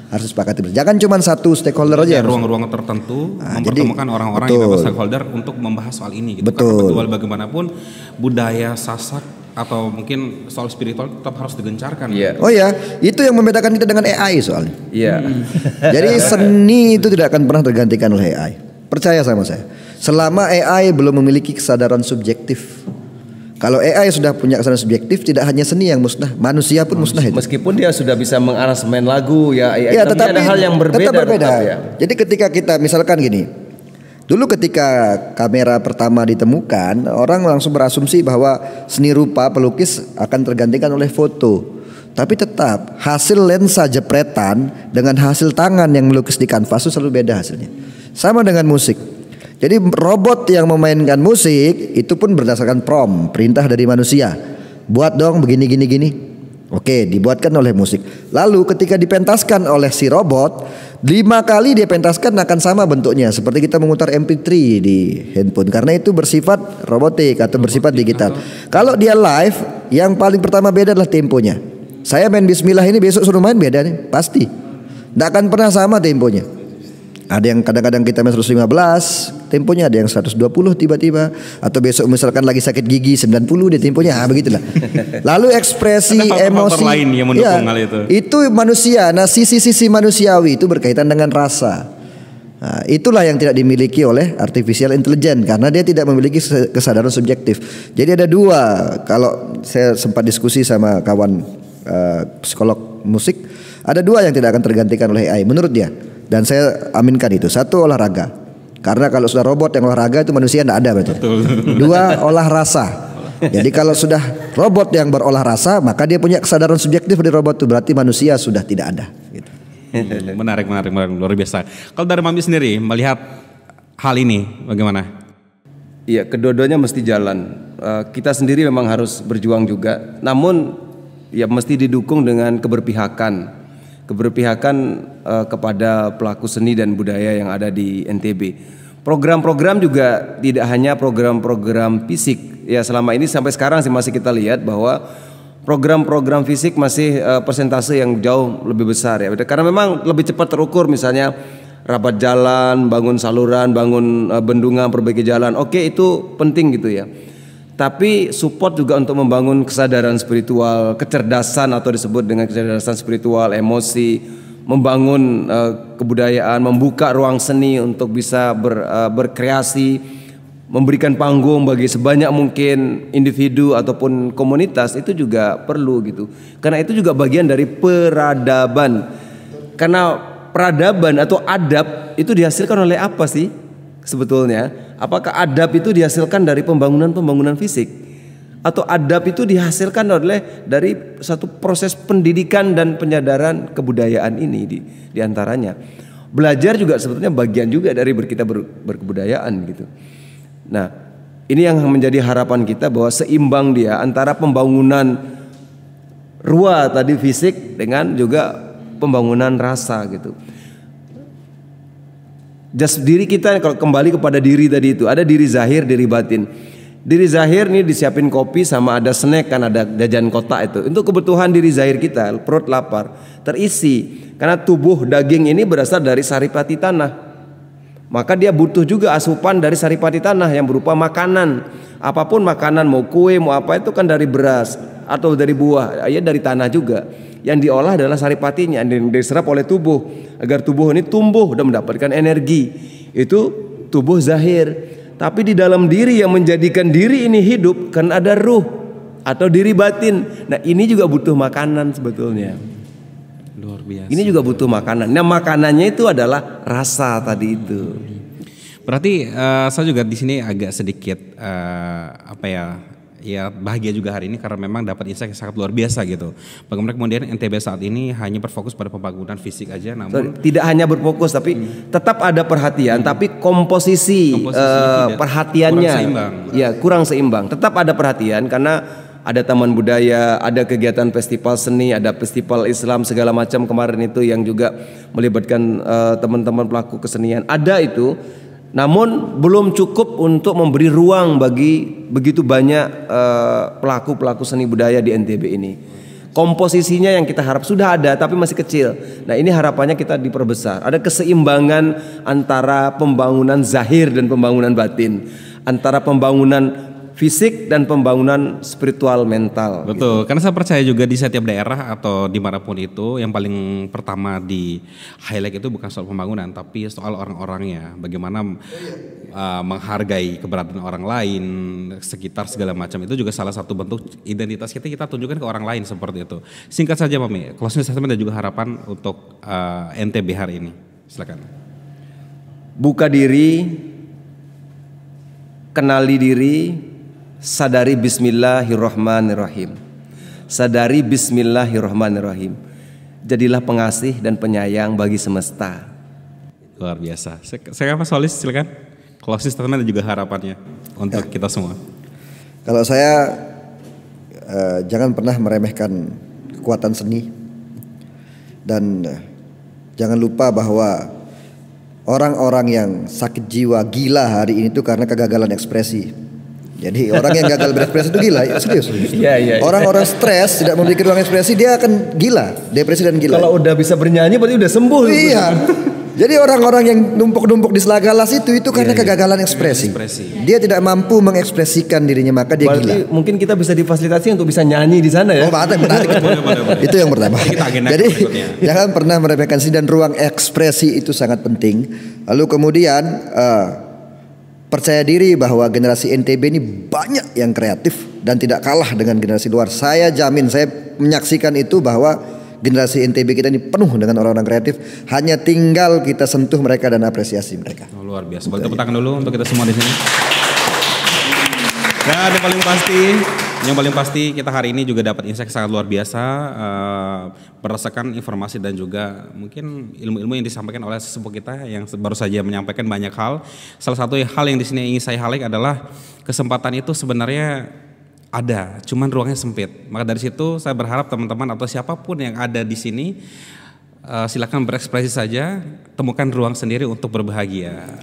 Harus disepakati bersama. Jangan cuma satu stakeholder aja. Ruang-ruang tertentu mempertemukan orang-orang yang memang stakeholder untuk membahas soal ini. Gitu. Betul. Karena bagaimanapun budaya Sasak atau mungkin soal spiritual tetap harus digencarkan. Yeah. Oh ya, itu yang membedakan kita dengan AI soalnya. Iya. Jadi seni itu tidak akan pernah tergantikan oleh AI. Percaya sama saya. Selama AI belum memiliki kesadaran subjektif. Kalau AI sudah punya kesadaran subjektif, tidak hanya seni yang musnah, manusia pun musnah itu. Meskipun dia sudah bisa mengaransemen lagu ya, tetapi ada hal yang berbeda. Tetap berbeda. Ya. Jadi ketika kita misalkan gini, dulu ketika kamera pertama ditemukan, orang langsung berasumsi bahwa seni rupa pelukis akan tergantikan oleh foto. Tapi tetap hasil lensa jepretan dengan hasil tangan yang melukis di kanvas itu selalu beda hasilnya. Sama dengan musik. Jadi robot yang memainkan musik itu pun berdasarkan prompt, perintah dari manusia. Buat dong begini gini gini. Oke, dibuatkan oleh musik. Lalu ketika dipentaskan oleh si robot, 5 kali dia pentaskan akan sama bentuknya, seperti kita memutar MP3 di handphone, karena itu bersifat robotik atau bersifat digital. Kalau dia live, yang paling pertama beda adalah temponya. Saya main Bismillah ini besok suruh main beda nih, pasti. Tidak akan pernah sama temponya. Ada yang kadang-kadang kita main 115 temponya, ada yang 120 tiba-tiba, atau besok misalkan lagi sakit gigi 90 dia temponya, begitulah. Lalu ekspresi emosi lain yang mendukung hal itu manusia. Nah, sisi-sisi manusiawi itu berkaitan dengan rasa. Nah, itulah yang tidak dimiliki oleh artificial intelligence karena dia tidak memiliki kesadaran subjektif. Jadi ada dua, kalau saya sempat diskusi sama kawan psikolog musik, ada dua yang tidak akan tergantikan oleh AI menurut dia. Dan saya aminkan itu. Satu, olahraga. Karena kalau sudah robot yang olahraga itu manusia tidak ada berarti. Dua, olah rasa. Jadi kalau sudah robot yang berolah rasa, maka dia punya kesadaran subjektif dari robot itu, berarti manusia sudah tidak ada. Gitu. Menarik, luar biasa. Kalau dari Mami sendiri melihat hal ini bagaimana? Iya, kedua-duanya mesti jalan. Kita sendiri memang harus berjuang juga. Namun ya mesti didukung dengan keberpihakan kepada pelaku seni dan budaya yang ada di NTB. Program-program juga tidak hanya program-program fisik. Ya selama ini sampai sekarang sih masih kita lihat bahwa program-program fisik masih persentase yang jauh lebih besar ya. Karena memang lebih cepat terukur, misalnya rapat jalan, bangun saluran, bangun bendungan, perbaiki jalan. Oke, itu penting gitu ya. Tapi support juga untuk membangun kesadaran spiritual, kecerdasan atau disebut dengan kecerdasan spiritual, emosi, membangun kebudayaan, membuka ruang seni untuk bisa berkreasi, memberikan panggung bagi sebanyak mungkin individu ataupun komunitas, itu juga perlu gitu. Karena itu juga bagian dari peradaban. Karena peradaban atau adab itu dihasilkan oleh apa sih sebetulnya? Apakah adab itu dihasilkan dari pembangunan fisik, atau adab itu dihasilkan dari satu proses pendidikan dan penyadaran kebudayaan ini di antaranya. Belajar juga sebetulnya bagian juga dari kita berkebudayaan gitu. Nah, ini yang menjadi harapan kita bahwa seimbang dia antara pembangunan ruang tadi fisik dengan juga pembangunan rasa gitu. Diri kita, kalau kembali kepada diri tadi itu, ada diri zahir, diri batin. Diri zahir nih disiapin kopi sama ada snack, kan ada jajan kotak itu. Untuk kebutuhan diri zahir kita, perut lapar, terisi. Karena tubuh daging ini berasal dari saripati tanah. Maka dia butuh juga asupan dari saripati tanah yang berupa makanan. Apapun makanan, mau kue, mau apa, itu kan dari beras atau dari buah, ya dari tanah juga. Yang diolah adalah saripatinya, yang diserap oleh tubuh agar tubuh ini tumbuh dan mendapatkan energi. Itu tubuh zahir. Tapi di dalam diri yang menjadikan diri ini hidup kan ada ruh atau diri batin. Nah, ini juga butuh makanan sebetulnya. Luar biasa. Ini juga butuh makanan. Nah, makanannya itu adalah rasa tadi itu. Berarti saya juga di sini agak sedikit ya bahagia juga hari ini karena memang dapat insight yang sangat luar biasa gitu. Bagaimana kemudian NTB saat ini hanya berfokus pada pembangunan fisik aja, namun Tidak hanya berfokus tapi tetap ada perhatian, tapi komposisi perhatiannya kurang seimbang. Tetap ada perhatian karena ada taman budaya, ada kegiatan festival seni, ada festival Islam segala macam kemarin itu yang juga melibatkan teman-teman pelaku kesenian. Ada itu, namun belum cukup untuk memberi ruang bagi begitu banyak pelaku-pelaku seni budaya di NTB ini. Komposisinya yang kita harap sudah ada tapi masih kecil. Nah, ini harapannya kita diperbesar. Ada keseimbangan antara pembangunan zahir dan pembangunan batin, antara pembangunan fisik dan pembangunan spiritual mental. Betul, karena saya percaya juga di setiap daerah atau dimanapun itu yang paling pertama di highlight itu bukan soal pembangunan, tapi soal orang-orangnya. Bagaimana menghargai keberadaan orang lain, sekitar segala macam, itu juga salah satu bentuk identitas kita tunjukkan ke orang lain seperti itu. Singkat saja Mami, closing statement dan juga harapan untuk NTB hari ini. Silakan. Buka diri, kenali diri, sadari bismillahirrahmanirrahim. Sadari bismillahirrahmanirrahim. Jadilah pengasih dan penyayang bagi semesta. Luar biasa. Saya apa Solis, silakan. Closing statement dan juga harapannya untuk kita semua. Kalau saya jangan pernah meremehkan kekuatan seni, dan jangan lupa bahwa orang-orang yang sakit jiwa, gila hari ini itu karena kegagalan ekspresi. Jadi orang yang gagal berekspresi itu gila, serius. Orang-orang stres tidak memiliki ruang ekspresi, dia akan gila, depresi dan gila. Kalau udah bisa bernyanyi berarti udah sembuh. Iya. Jadi orang-orang yang numpuk-numpuk di selagalas itu karena kegagalan ekspresi. Dia tidak mampu mengekspresikan dirinya, maka dia gila. Mungkin kita bisa difasilitasi untuk bisa nyanyi di sana ya. Oh, menarik. Itu yang pertama. Jadi jangan pernah meremehkan seni, dan ruang ekspresi itu sangat penting. Lalu kemudian percaya diri bahwa generasi NTB ini banyak yang kreatif dan tidak kalah dengan generasi luar. Saya jamin, saya menyaksikan itu bahwa generasi NTB kita ini penuh dengan orang-orang kreatif. Hanya tinggal kita sentuh mereka dan apresiasi mereka. Oh, luar biasa. Boleh tepuk tangan dulu untuk kita semua di sini. Dan yang paling pasti kita hari ini juga dapat insight sangat luar biasa, berdasarkan informasi dan juga mungkin ilmu-ilmu yang disampaikan oleh sesepuh kita yang baru saja menyampaikan banyak hal. Salah satu hal yang di sini ingin saya highlight adalah kesempatan itu sebenarnya ada, cuman ruangnya sempit. Maka dari situ saya berharap teman-teman atau siapapun yang ada di sini silakan berekspresi saja, temukan ruang sendiri untuk berbahagia.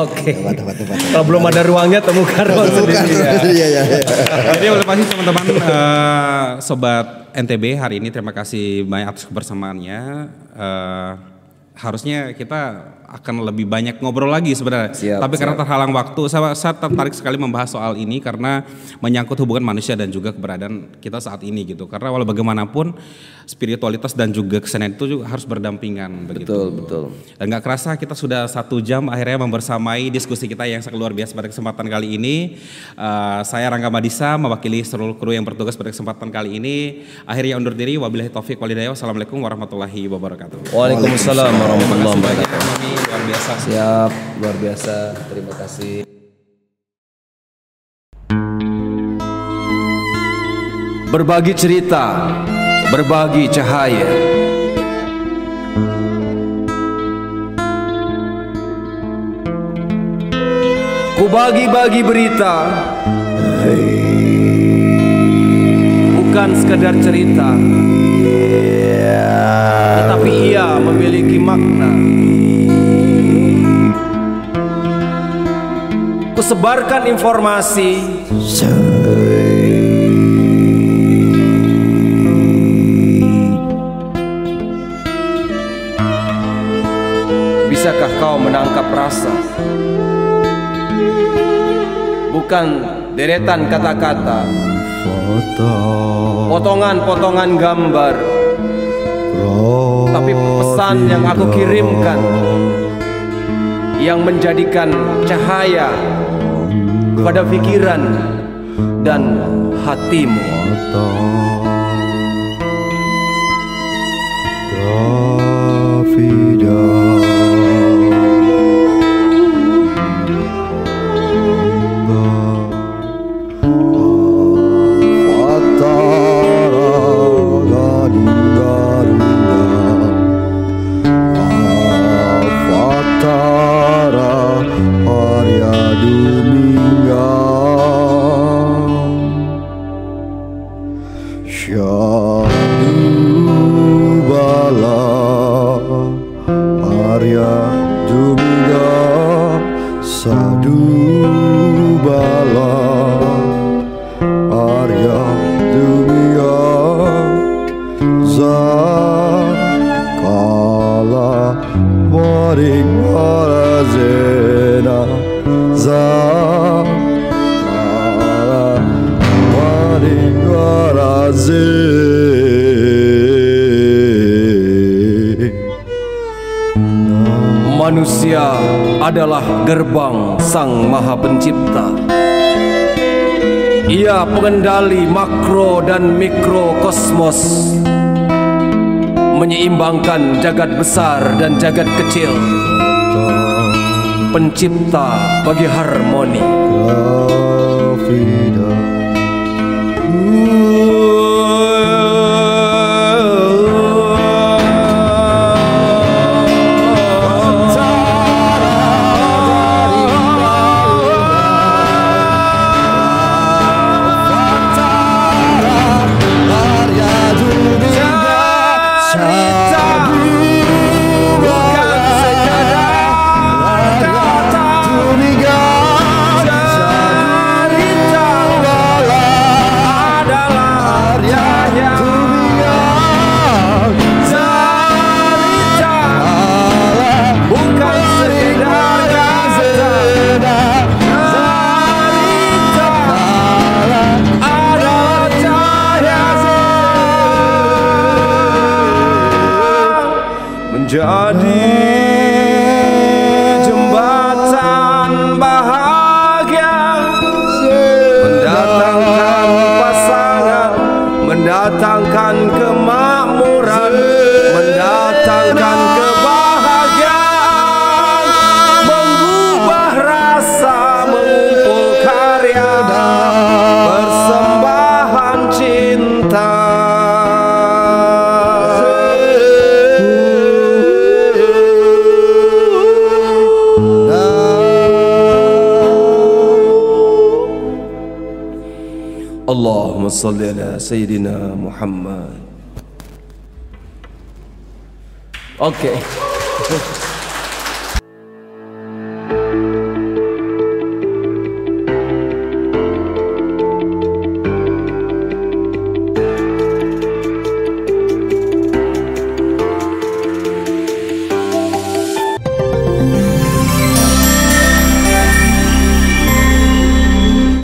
Oke. Kalau belum ada ruangnya, temukan ruang sendiri. Jadi oleh pasti teman-teman sobat NTB hari ini terima kasih banyak atas kebersamaannya. Harusnya kita akan lebih banyak ngobrol lagi sebenarnya. Tapi karena terhalang waktu, saya tertarik sekali membahas soal ini karena menyangkut hubungan manusia dan juga keberadaan kita saat ini gitu. Karena walau bagaimanapun spiritualitas dan juga kesenian itu juga harus berdampingan begitu. Betul. Dan gak kerasa kita sudah 1 jam akhirnya membersamai diskusi kita yang sangat luar biasa pada kesempatan kali ini. Saya Rangga Madisa mewakili seluruh kru yang bertugas pada kesempatan kali ini. Akhirnya undur diri. Wabillahi taufik walhidayah. Wassalamualaikum warahmatullahi wabarakatuh. Waalaikumsalam warahmatullahi wabarakatuh. Luar biasa. Siap, luar biasa. Terima kasih. Berbagi cerita, berbagi cahaya. Ku bagi-bagi berita, bukan sekedar cerita, tetapi ia memiliki makna. Kusebarkan informasi bisakah kau menangkap rasa? Bukan deretan kata-kata, potongan-potongan gambar, tapi pesan yang aku kirimkan yang menjadikan cahaya pada pikiran dan hatimu. zena za waringaraze. Manusia adalah gerbang Sang Maha Pencipta. Ia pengendali makro dan mikro kosmos, menyeimbangkan jagat besar dan jagat kecil, pencipta bagi harmoni. Menjadi jembatan bahagia, mendatangkan pasangan, mendatangkan kemakmuran, mendatangkan kebahagiaan, mengubah rasa, mengumpul karya, persembahan cinta. Allahumma salli ala Sayyidina Muhammad. Oke.